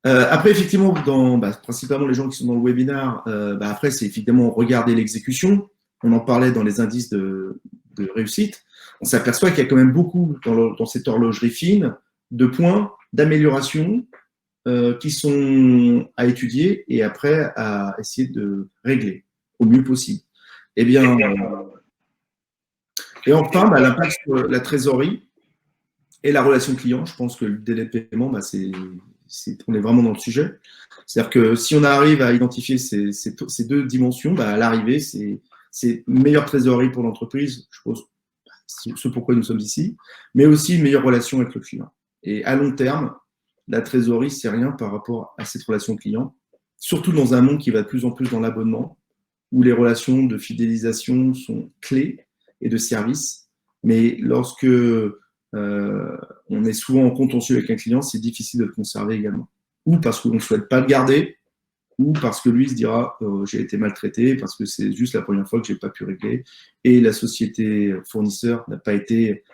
Après, effectivement, principalement les gens qui sont dans le webinaire, après, c'est évidemment regarder l'exécution. On en parlait dans les indices de réussite. On s'aperçoit qu'il y a quand même beaucoup dans cette horlogerie fine de points d'amélioration qui sont à étudier et après à essayer de régler au mieux possible. Et enfin, l'impact sur la trésorerie et la relation client. Je pense que le délai de paiement, on est vraiment dans le sujet. C'est-à-dire que si on arrive à identifier ces deux dimensions, à l'arrivée, c'est une meilleure trésorerie pour l'entreprise, je pense, ce pourquoi nous sommes ici, mais aussi une meilleure relation avec le client. Et à long terme, la trésorerie, c'est rien par rapport à cette relation client, surtout dans un monde qui va de plus en plus dans l'abonnement, où les relations de fidélisation sont clés et de service. Mais lorsque on est souvent en contentieux avec un client, c'est difficile de le conserver également. Ou parce qu'on ne souhaite pas le garder, ou parce que lui se dira j'ai été maltraité, parce que c'est juste la première fois que je n'ai pas pu régler, et la société fournisseur n'a pas été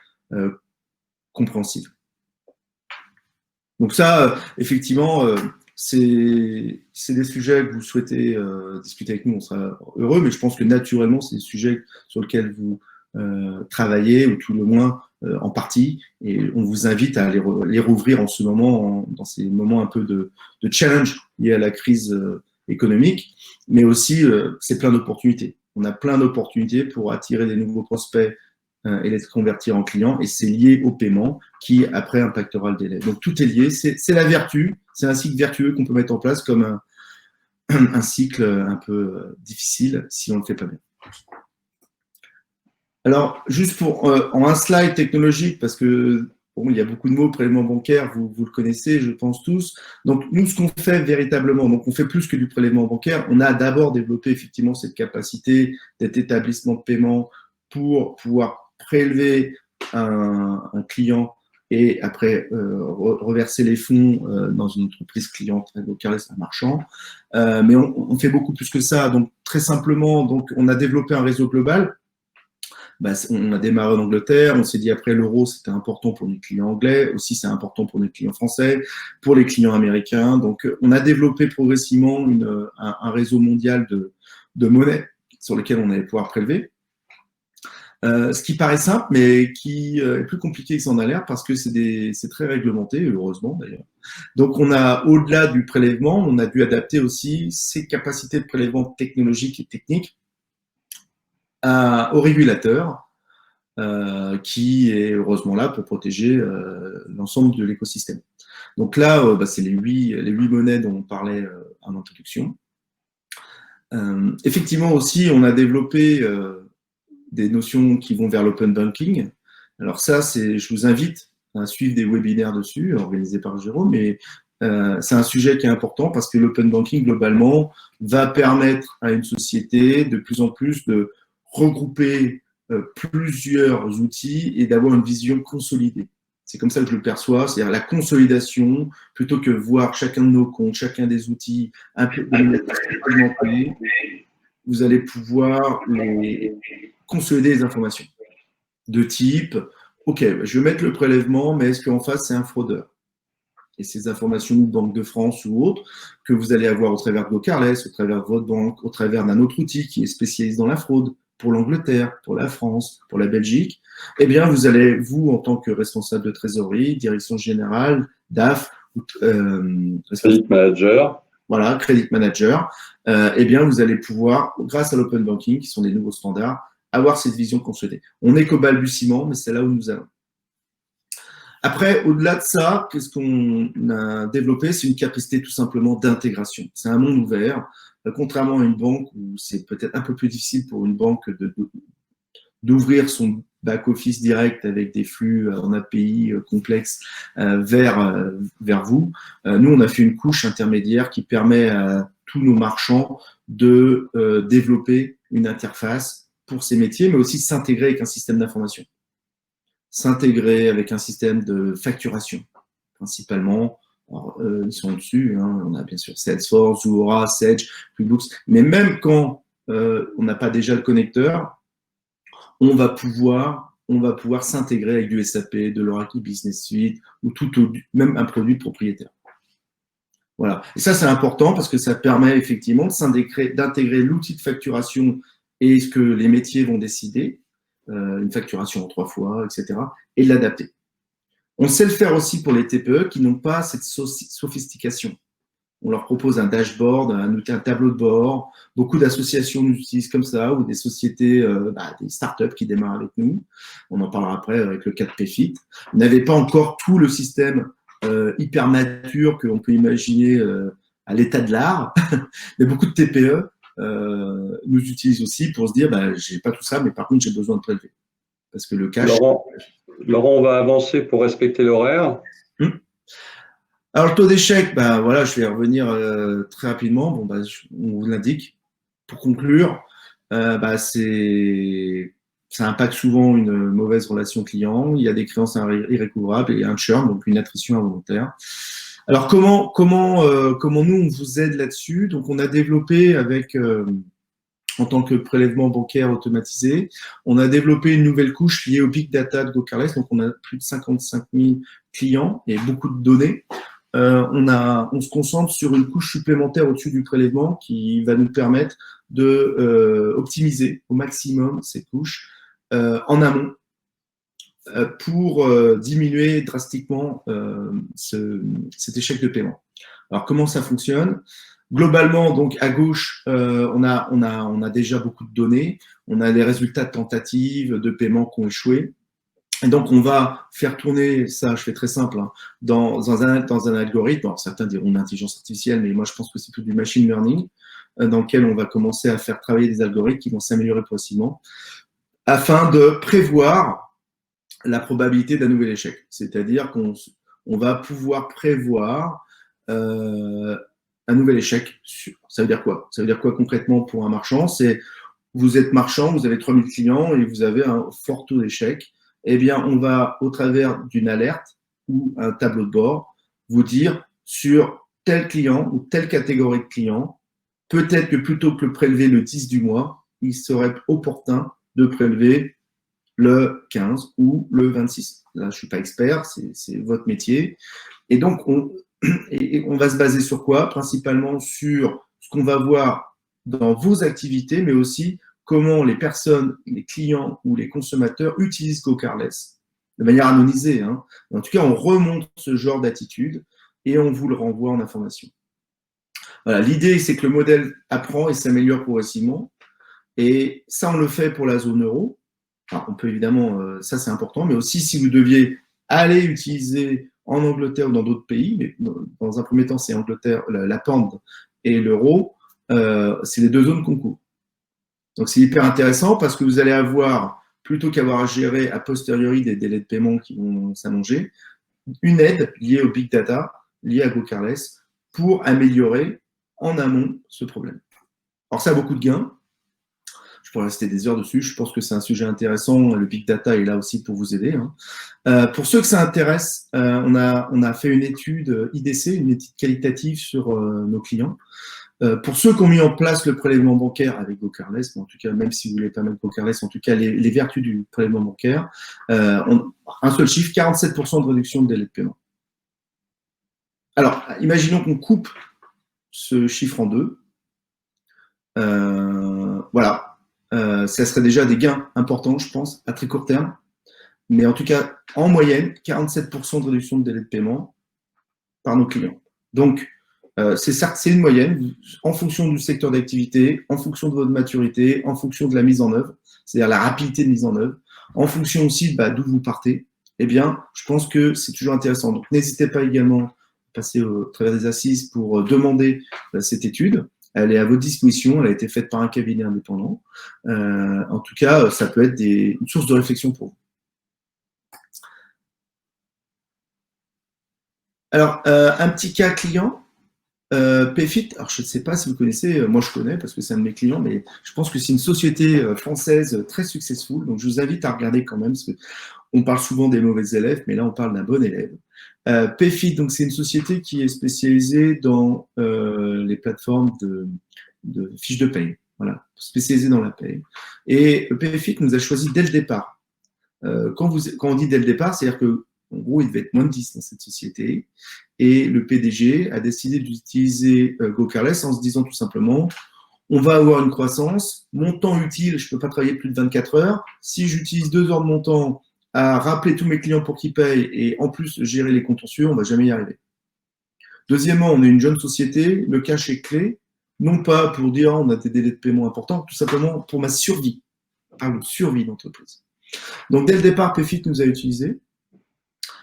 compréhensive. Donc ça, effectivement, c'est des sujets que vous souhaitez discuter avec nous, on sera heureux, mais je pense que naturellement, c'est des sujets sur lesquels vous travaillez, ou tout le moins en partie, et on vous invite à les rouvrir en ce moment, dans ces moments un peu de challenge liés à la crise économique, mais aussi c'est plein d'opportunités. On a plein d'opportunités pour attirer des nouveaux prospects et les convertir en clients, et c'est lié au paiement qui après impactera le délai. Donc tout est lié, c'est la vertu, c'est un cycle vertueux qu'on peut mettre en place comme un cycle un peu difficile si on ne le fait pas bien. Alors, juste en un slide technologique, parce que il y a beaucoup de mots, prélèvement bancaire, vous le connaissez, je pense tous. Donc, nous, ce qu'on fait véritablement, donc on fait plus que du prélèvement bancaire, on a d'abord développé effectivement cette capacité d'être établissement de paiement pour pouvoir prélever un client et après reverser les fonds dans une entreprise cliente, locale, un marchand. Mais on fait beaucoup plus que ça. Donc, très simplement, on a développé un réseau global. On a démarré en Angleterre, on s'est dit après l'euro, c'était important pour nos clients anglais, aussi c'est important pour nos clients français, pour les clients américains. Donc, on a développé progressivement un réseau mondial de monnaies sur lesquelles on allait pouvoir prélever. Ce qui paraît simple, mais qui est plus compliqué que ça en a l'air parce que c'est très réglementé, heureusement d'ailleurs. Donc, on a, au-delà du prélèvement, on a dû adapter aussi ces capacités de prélèvement technologiques et techniques au régulateur qui est heureusement là pour protéger l'ensemble de l'écosystème. Donc là, c'est les huit monnaies dont on parlait en introduction. Effectivement aussi, on a développé des notions qui vont vers l'open banking. Alors ça, je vous invite à suivre des webinaires dessus, organisés par Jérôme, mais c'est un sujet qui est important parce que l'open banking, globalement, va permettre à une société de plus en plus de regrouper plusieurs outils et d'avoir une vision consolidée. C'est comme ça que je le perçois, c'est-à-dire la consolidation, plutôt que voir chacun de nos comptes, chacun des outils un peu vous allez pouvoir consolider les informations de type, OK, je vais mettre le prélèvement, mais est-ce qu'en face, c'est un fraudeur? Et ces informations, Banque de France ou autres, que vous allez avoir au travers de GoCarless, au travers de votre banque, au travers d'un autre outil qui est spécialisé dans la fraude, pour l'Angleterre, pour la France, pour la Belgique, eh bien, vous allez, vous, en tant que responsable de trésorerie, direction générale, DAF, Credit manager. Voilà, credit manager, eh bien, vous allez pouvoir, grâce à l'open banking, qui sont des nouveaux standards, avoir cette vision consolidée. On n'est qu'au balbutiement, mais c'est là où nous allons. Après, au-delà de ça, qu'est-ce qu'on a développé? C'est une capacité tout simplement d'intégration. C'est un monde ouvert. Contrairement à une banque où c'est peut-être un peu plus difficile pour une banque d'ouvrir son back-office direct avec des flux en API complexes vers vous. Nous, on a fait une couche intermédiaire qui permet à tous nos marchands de développer une interface pour ces métiers, mais aussi s'intégrer avec un système d'information. S'intégrer avec un système de facturation, principalement. Alors, ils sont dessus, hein. On a bien sûr Salesforce, Zuora, Sage, QuickBooks, mais même quand on n'a pas déjà le connecteur, on va pouvoir s'intégrer avec du SAP, de l'Oracle Business Suite ou même un produit propriétaire. Voilà. Et ça, c'est important parce que ça permet effectivement d'intégrer l'outil de facturation et ce que les métiers vont décider, une facturation en 3 fois, etc., et de l'adapter. On sait le faire aussi pour les TPE qui n'ont pas cette sophistication. On leur propose un dashboard, un tableau de bord. Beaucoup d'associations nous utilisent comme ça, ou des sociétés, des startups qui démarrent avec nous. On en parlera après avec le cas de PayFit. Vous n'avez pas encore tout le système hyper mature qu'on peut imaginer à l'état de l'art, mais beaucoup de TPE nous utilisent aussi pour se dire, j'ai pas tout ça, mais par contre, j'ai besoin de prélever. Parce que le cash… Laurent, on va avancer pour respecter l'horaire. Alors, le taux d'échec, voilà, je vais revenir très rapidement. Bon, on vous l'indique. Pour conclure, ça impacte souvent une mauvaise relation client. Il y a des créances irrécouvrables et un churn, donc une attrition involontaire. Alors, comment nous, on vous aide là-dessus? Donc, on a développé en tant que prélèvement bancaire automatisé, on a développé une nouvelle couche liée au big data de GoCarless. Donc, on a plus de 55 000 clients et beaucoup de données. On se concentre sur une couche supplémentaire au-dessus du prélèvement qui va nous permettre de optimiser au maximum ces couches en amont pour diminuer drastiquement cet échec de paiement. Alors, comment ça fonctionne? Globalement, donc à gauche, on a déjà beaucoup de données. On a les résultats de tentatives de paiement qui ont échoué. Et donc, on va faire tourner ça, je fais très simple, hein, dans un algorithme. Alors, certains diront l'intelligence artificielle, mais moi, je pense que c'est tout du machine learning, dans lequel on va commencer à faire travailler des algorithmes qui vont s'améliorer progressivement, afin de prévoir la probabilité d'un nouvel échec. C'est-à-dire qu'on va pouvoir prévoir un nouvel échec. Ça veut dire quoi? Ça veut dire quoi concrètement pour un marchand? C'est, vous êtes marchand, vous avez 3000 clients et vous avez un fort taux d'échec. Eh bien, on va, au travers d'une alerte ou un tableau de bord, vous dire sur tel client ou telle catégorie de clients, peut-être que plutôt que de prélever le 10 du mois, il serait opportun de prélever le 15 ou le 26. Là, je ne suis pas expert, c'est votre métier. Et donc, on va se baser sur quoi? Principalement sur ce qu'on va voir dans vos activités, mais aussi comment les personnes, les clients ou les consommateurs utilisent GoCarless de manière anonymisée. Hein. En tout cas, on remonte ce genre d'attitude et on vous le renvoie en information. Voilà, l'idée, c'est que le modèle apprend et s'améliore progressivement. Et ça, on le fait pour la zone euro. Alors, on peut évidemment, ça c'est important, mais aussi si vous deviez aller utiliser en Angleterre ou dans d'autres pays, mais dans un premier temps, c'est Angleterre, la pound et l'euro, c'est les deux zones qu'on couvre. Donc, c'est hyper intéressant parce que vous allez avoir, plutôt qu'avoir à gérer a posteriori des délais de paiement qui vont s'allonger, une aide liée au big data, liée à GoCarless, pour améliorer en amont ce problème. Alors, ça a beaucoup de gains. Je pourrais rester des heures dessus. Je pense que c'est un sujet intéressant. Le big data est là aussi pour vous aider. Hein. Pour ceux que ça intéresse, on a fait une étude IDC, une étude qualitative sur nos clients. Pour ceux qui ont mis en place le prélèvement bancaire avec GoCarless, en tout cas, même si vous voulez pas mettre GoCarless, en tout cas, les vertus du prélèvement bancaire, un seul chiffre, 47% de réduction de délai de paiement. Alors, imaginons qu'on coupe ce chiffre en deux. Voilà. Ça serait déjà des gains importants, je pense, à très court terme. Mais en tout cas, en moyenne, 47% de réduction de délai de paiement par nos clients. Donc, c'est une moyenne en fonction du secteur d'activité, en fonction de votre maturité, en fonction de la mise en œuvre, c'est-à-dire la rapidité de mise en œuvre, en fonction aussi d'où vous partez. Eh bien, je pense que c'est toujours intéressant. Donc, n'hésitez pas également à passer au travers des assises pour demander cette étude. Elle est à votre disposition, elle a été faite par un cabinet indépendant. En tout cas, ça peut être une source de réflexion pour vous. Alors, un petit cas client, Payfit, alors je ne sais pas si vous connaissez, moi je connais parce que c'est un de mes clients, mais je pense que c'est une société française très successful, donc je vous invite à regarder quand même, parce qu'on parle souvent des mauvais élèves, mais là on parle d'un bon élève. Payfit, donc c'est une société qui est spécialisée dans les plateformes de fiches de paye, voilà, spécialisée dans la paye. Et Payfit nous a choisi dès le départ. Quand on dit dès le départ, c'est-à-dire que en gros, il devait être moins de 10 dans cette société. Et le PDG a décidé d'utiliser GoCarless en se disant tout simplement, on va avoir une croissance, mon temps utile, je ne peux pas travailler plus de 24 heures. Si j'utilise 2 heures de mon temps à rappeler tous mes clients pour qu'ils payent et en plus gérer les contentieux, on ne va jamais y arriver. Deuxièmement, on est une jeune société, le cash est clé, non pas pour dire on a des délais de paiement importants, tout simplement pour ma survie. On parle de survie d'entreprise. Donc dès le départ, Payfit nous a utilisé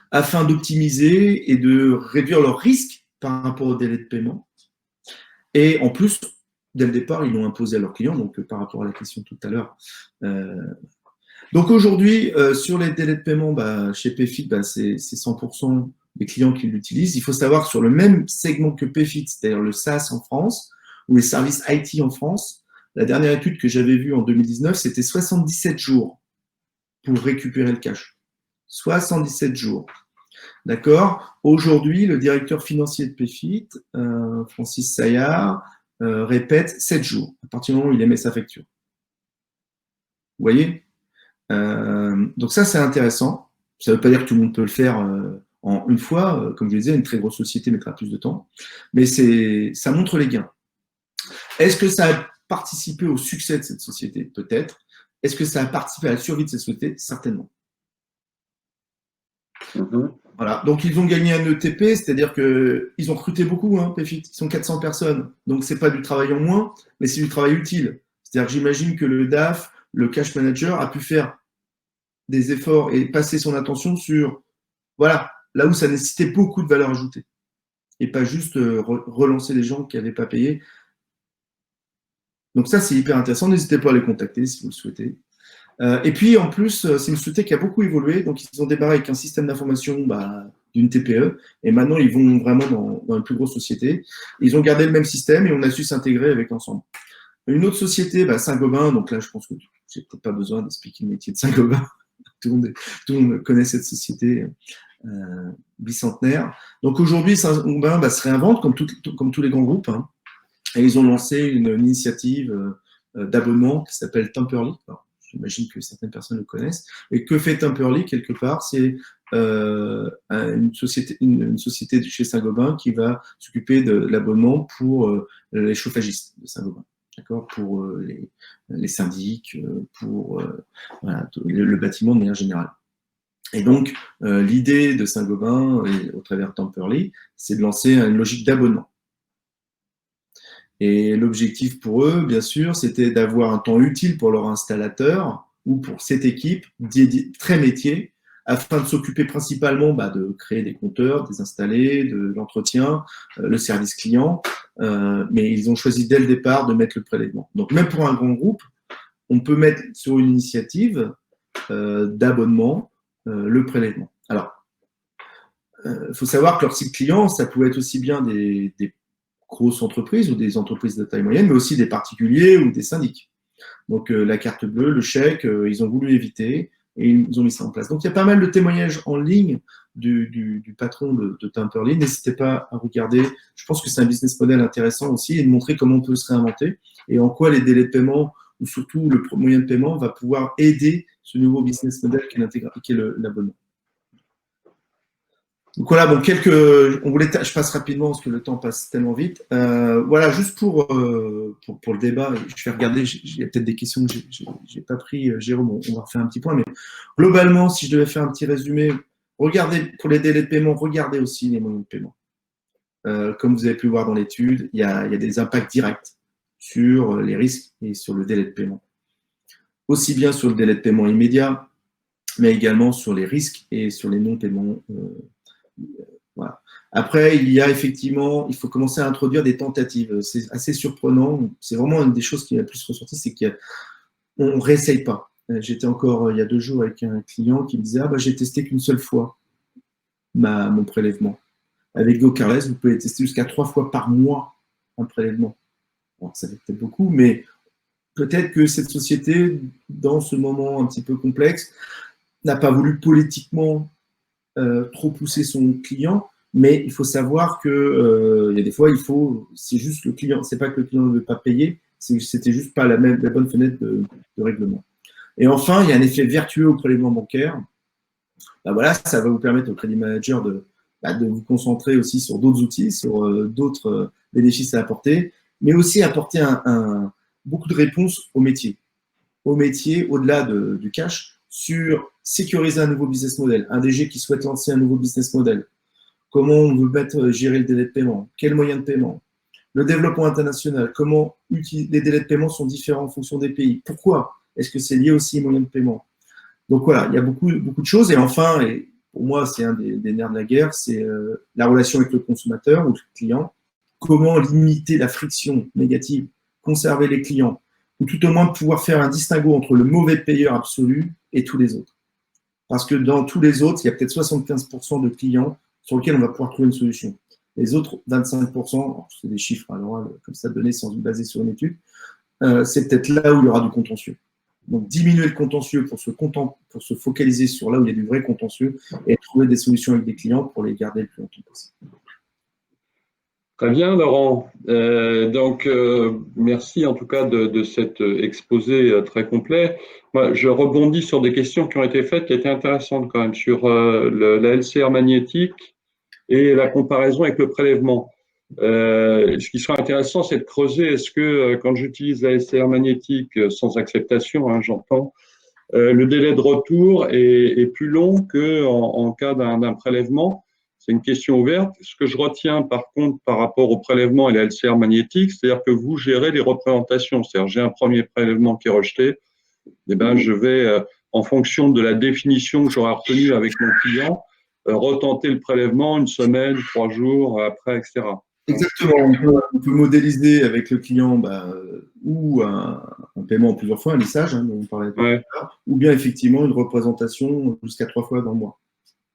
afin d'optimiser et de réduire leurs risques par rapport au délai de paiement. Et en plus, dès le départ, ils l'ont imposé à leurs clients, donc par rapport à la question tout à l'heure. Donc aujourd'hui, sur les délais de paiement, chez Payfit, c'est 100% des clients qui l'utilisent. Il faut savoir sur le même segment que Payfit, c'est-à-dire le SaaS en France, ou les services IT en France, la dernière étude que j'avais vue en 2019, c'était 77 jours pour récupérer le cash. 77 jours. D'accord. Aujourd'hui, le directeur financier de Payfit, Francis Saillard, répète 7 jours, à partir du moment où il émet sa facture. Vous voyez, donc ça, c'est intéressant. Ça ne veut pas dire que tout le monde peut le faire en une fois. Comme je le disais, une très grosse société mettra plus de temps. Mais ça montre les gains. Est-ce que ça a participé au succès de cette société? Peut-être. Est-ce que ça a participé à la survie de cette société? Certainement. Voilà. Donc, ils ont gagné un ETP, c'est-à-dire qu'ils ont recruté beaucoup, Payfit. Ils sont 400 personnes. Donc, ce n'est pas du travail en moins, mais c'est du travail utile. C'est-à-dire que j'imagine que le DAF, le cash manager, a pu faire des efforts et passer son attention sur, voilà, là où ça nécessitait beaucoup de valeur ajoutée. Et pas juste relancer les gens qui n'avaient pas payé. Donc, ça, c'est hyper intéressant. N'hésitez pas à les contacter si vous le souhaitez. Et puis, en plus, c'est une société qui a beaucoup évolué. Donc, ils ont démarré avec un système d'information d'une TPE. Et maintenant, ils vont vraiment dans une plus grosse société. Ils ont gardé le même système et on a su s'intégrer avec l'ensemble. Une autre société, Saint-Gobain. Donc là, je pense que j'ai peut-être pas besoin d'expliquer le métier de Saint-Gobain. Tout le monde connaît cette société bicentenaire. Donc, aujourd'hui, Saint-Gobain se réinvente comme tous les grands groupes. Et ils ont lancé une initiative d'abonnement qui s'appelle Temperley. J'imagine que certaines personnes le connaissent. Et que fait Temperley, quelque part? C'est une société de chez Saint-Gobain qui va s'occuper de l'abonnement pour les chauffagistes de Saint-Gobain. D'accord? Pour les syndics, pour le bâtiment de manière générale. Et donc, l'idée de Saint-Gobain, au travers de Temperley, c'est de lancer une logique d'abonnement. Et l'objectif pour eux, bien sûr, c'était d'avoir un temps utile pour leur installateur ou pour cette équipe très métier, afin de s'occuper principalement de créer des compteurs, des installer, de l'entretien, le service client. Mais ils ont choisi dès le départ de mettre le prélèvement. Donc même pour un grand groupe, on peut mettre sur une initiative d'abonnement le prélèvement. Alors, il faut savoir que leur cycle client, ça pouvait être aussi bien des grosses entreprises ou des entreprises de taille moyenne, mais aussi des particuliers ou des syndics. Donc, la carte bleue, le chèque, ils ont voulu éviter et ils ont mis ça en place. Donc, il y a pas mal de témoignages en ligne du patron de Temperley. N'hésitez pas à regarder. Je pense que c'est un business model intéressant aussi et de montrer comment on peut se réinventer et en quoi les délais de paiement ou surtout le moyen de paiement va pouvoir aider ce nouveau business model qui est l'abonnement. Donc voilà, bon, je passe rapidement parce que le temps passe tellement vite. Voilà, juste pour le débat, je vais regarder, il y a peut-être des questions que j'ai pas pris, Jérôme, on va refaire un petit point, mais globalement, si je devais faire un petit résumé, regardez, pour les délais de paiement, regardez aussi les moyens de paiement. Comme vous avez pu voir dans l'étude, il y a des impacts directs sur les risques et sur le délai de paiement. Aussi bien sur le délai de paiement immédiat, mais également sur les risques et sur les non-paiements. Voilà. Après, il faut commencer à introduire des tentatives. C'est assez surprenant. C'est vraiment une des choses qui m'a le plus ressorti, c'est qu'on ne réessaye pas. J'étais encore il y a 2 jours avec un client qui me disait j'ai testé qu'une seule fois mon prélèvement. Avec GoCarless, vous pouvez tester jusqu'à 3 fois par mois un prélèvement. Bon, ça fait peut-être beaucoup, mais peut-être que cette société, dans ce moment un petit peu complexe, n'a pas voulu politiquement trop pousser son client, mais il faut savoir que il y a des fois, c'est juste le client, c'est pas que le client ne veut pas payer, c'était juste pas la bonne fenêtre de règlement. Et enfin, il y a un effet vertueux au prélèvement bancaire. Voilà, ça va vous permettre au Crédit Manager de vous concentrer aussi sur d'autres outils, sur d'autres bénéfices à apporter, mais aussi apporter beaucoup de réponses au métier, au-delà du cash, sur sécuriser un nouveau business model, un DG qui souhaite lancer un nouveau business model, comment on veut gérer le délai de paiement, quels moyens de paiement, le développement international, comment les délais de paiement sont différents en fonction des pays, pourquoi est-ce que c'est lié aussi aux moyens de paiement. Donc voilà, il y a beaucoup de choses. Et enfin, et pour moi, c'est un des nerfs de la guerre, c'est la relation avec le consommateur ou le client. Comment limiter la friction négative, conserver les clients, ou tout au moins pouvoir faire un distinguo entre le mauvais payeur absolu et tous les autres. Parce que dans tous les autres, il y a peut-être 75% de clients sur lesquels on va pouvoir trouver une solution. Les autres 25%, c'est des chiffres à l'oral comme ça donnés sans baser sur une étude, c'est peut-être là où il y aura du contentieux. Donc, diminuer le contentieux pour se focaliser sur là où il y a du vrai contentieux et trouver des solutions avec des clients pour les garder le plus longtemps possible. Très bien, Laurent. Merci en tout cas de cet exposé très complet. Moi, je rebondis sur des questions qui ont été faites, qui étaient intéressantes quand même, sur la LCR magnétique et la comparaison avec le prélèvement. Ce qui sera intéressant, c'est de creuser, est-ce que quand j'utilise la LCR magnétique sans acceptation, j'entends, le délai de retour est plus long qu'en cas d'un prélèvement? C'est une question ouverte. Ce que je retiens par contre par rapport au prélèvement et la LCR magnétique, c'est-à-dire que vous gérez les représentations. C'est-à-dire j'ai un premier prélèvement qui est rejeté, je vais, en fonction de la définition que j'aurai retenue avec mon client, retenter le prélèvement 1 semaine, 3 jours après, etc. Exactement. On peut modéliser avec le client ou un paiement en plusieurs fois, un lissage, dont on parlait tout à l'heure, ou bien effectivement une représentation jusqu'à 3 fois dans le mois.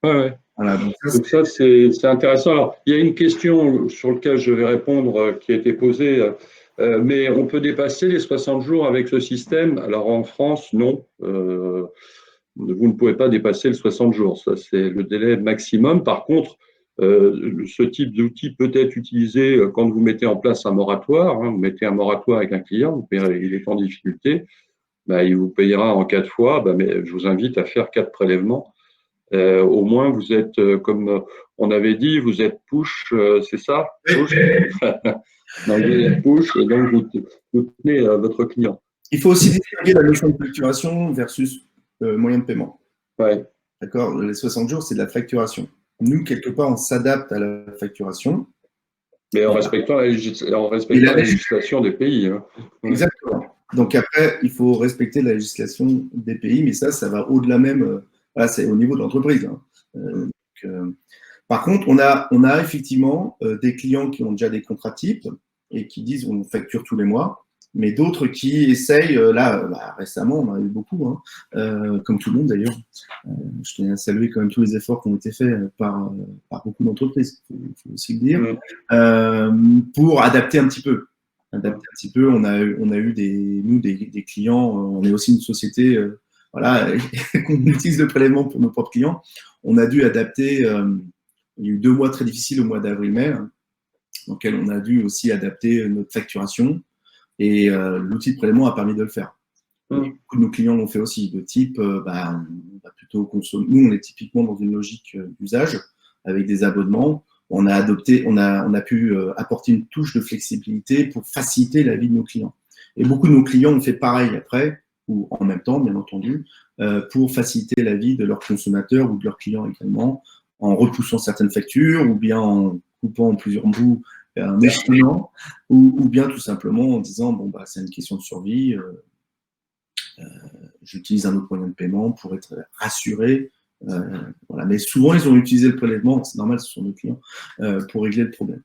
Ouais. Voilà, donc ça c'est intéressant. Alors, il y a une question sur laquelle je vais répondre qui a été posée, mais on peut dépasser les 60 jours avec ce système. Alors en France, non. Vous ne pouvez pas dépasser les 60 jours. Ça, c'est le délai maximum. Par contre, ce type d'outil peut être utilisé quand vous mettez en place un moratoire. Vous mettez un moratoire avec un client, il est en difficulté, il vous payera en 4 fois. Mais je vous invite à faire 4 prélèvements. Au moins, vous êtes, comme on avait dit, vous êtes push, c'est ça? Push. Donc, vous êtes push et donc vous tenez votre client. Il faut aussi distinguer la notion de facturation versus moyen de paiement. Ouais. D'accord? Les 60 jours, c'est de la facturation. Nous, quelque part, on s'adapte à la facturation. Mais en respectant la législation des pays. Exactement. Donc après, il faut respecter la législation des pays, mais ça va au-delà même. C'est au niveau de l'entreprise. Par contre, on a effectivement des clients qui ont déjà des contrats types et qui disent on facture tous les mois, mais d'autres qui essayent, récemment, on en a eu beaucoup, comme tout le monde d'ailleurs. Je tiens à saluer quand même tous les efforts qui ont été faits par beaucoup d'entreprises, il faut aussi le dire, pour adapter un petit peu. On a eu des clients, on est aussi une société, qu'on utilise le prélèvement pour nos propres clients. on a dû adapter, il y a eu 2 mois très difficiles au mois d'avril-mai, hein, dans lesquels on a dû aussi adapter notre facturation, et l'outil de prélèvement a permis de le faire. Beaucoup de nos clients l'ont fait aussi, de type, on va plutôt consommer. Nous, on est typiquement dans une logique d'usage, avec des abonnements. On a pu apporter une touche de flexibilité pour faciliter la vie de nos clients. Et beaucoup de nos clients ont fait pareil après, ou en même temps, bien entendu, pour faciliter la vie de leurs consommateurs ou de leurs clients également, en repoussant certaines factures, ou bien en coupant en plusieurs bouts un échelon, ou bien tout simplement en disant, bon, c'est une question de survie, j'utilise un autre moyen de paiement pour être rassuré. Voilà. Mais souvent, ils ont utilisé le prélèvement, c'est normal, ce sont nos clients, pour régler le problème.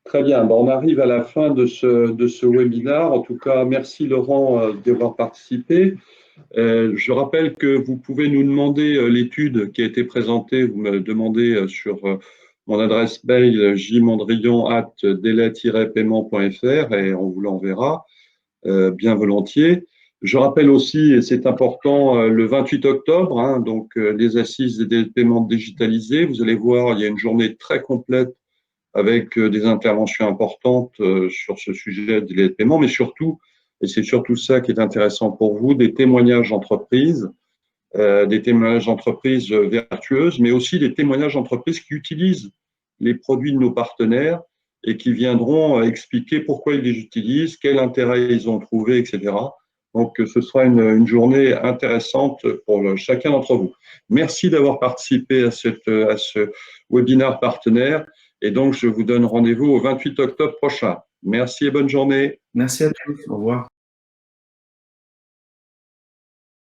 Très bien. On arrive à la fin de ce webinaire. En tout cas, merci Laurent d'avoir participé. Je rappelle que vous pouvez nous demander l'étude qui a été présentée. Vous me demandez sur mon adresse mail jmondrian@delai-paiement.fr et on vous l'enverra bien volontiers. Je rappelle aussi, et c'est important, le 28 octobre, hein, donc les assises des délais de paiement digitalisés. Vous allez voir, il y a une journée très complète avec des interventions importantes sur ce sujet des délais de paiement, mais surtout, et c'est surtout ça qui est intéressant pour vous, des témoignages d'entreprises vertueuses, mais aussi des témoignages d'entreprises qui utilisent les produits de nos partenaires et qui viendront expliquer pourquoi ils les utilisent, quel intérêt ils ont trouvé, etc. Donc, ce sera une journée intéressante pour chacun d'entre vous. Merci d'avoir participé à ce webinaire partenaire. Et donc, je vous donne rendez-vous au 28 octobre prochain. Merci et bonne journée. Merci à tous. Au revoir.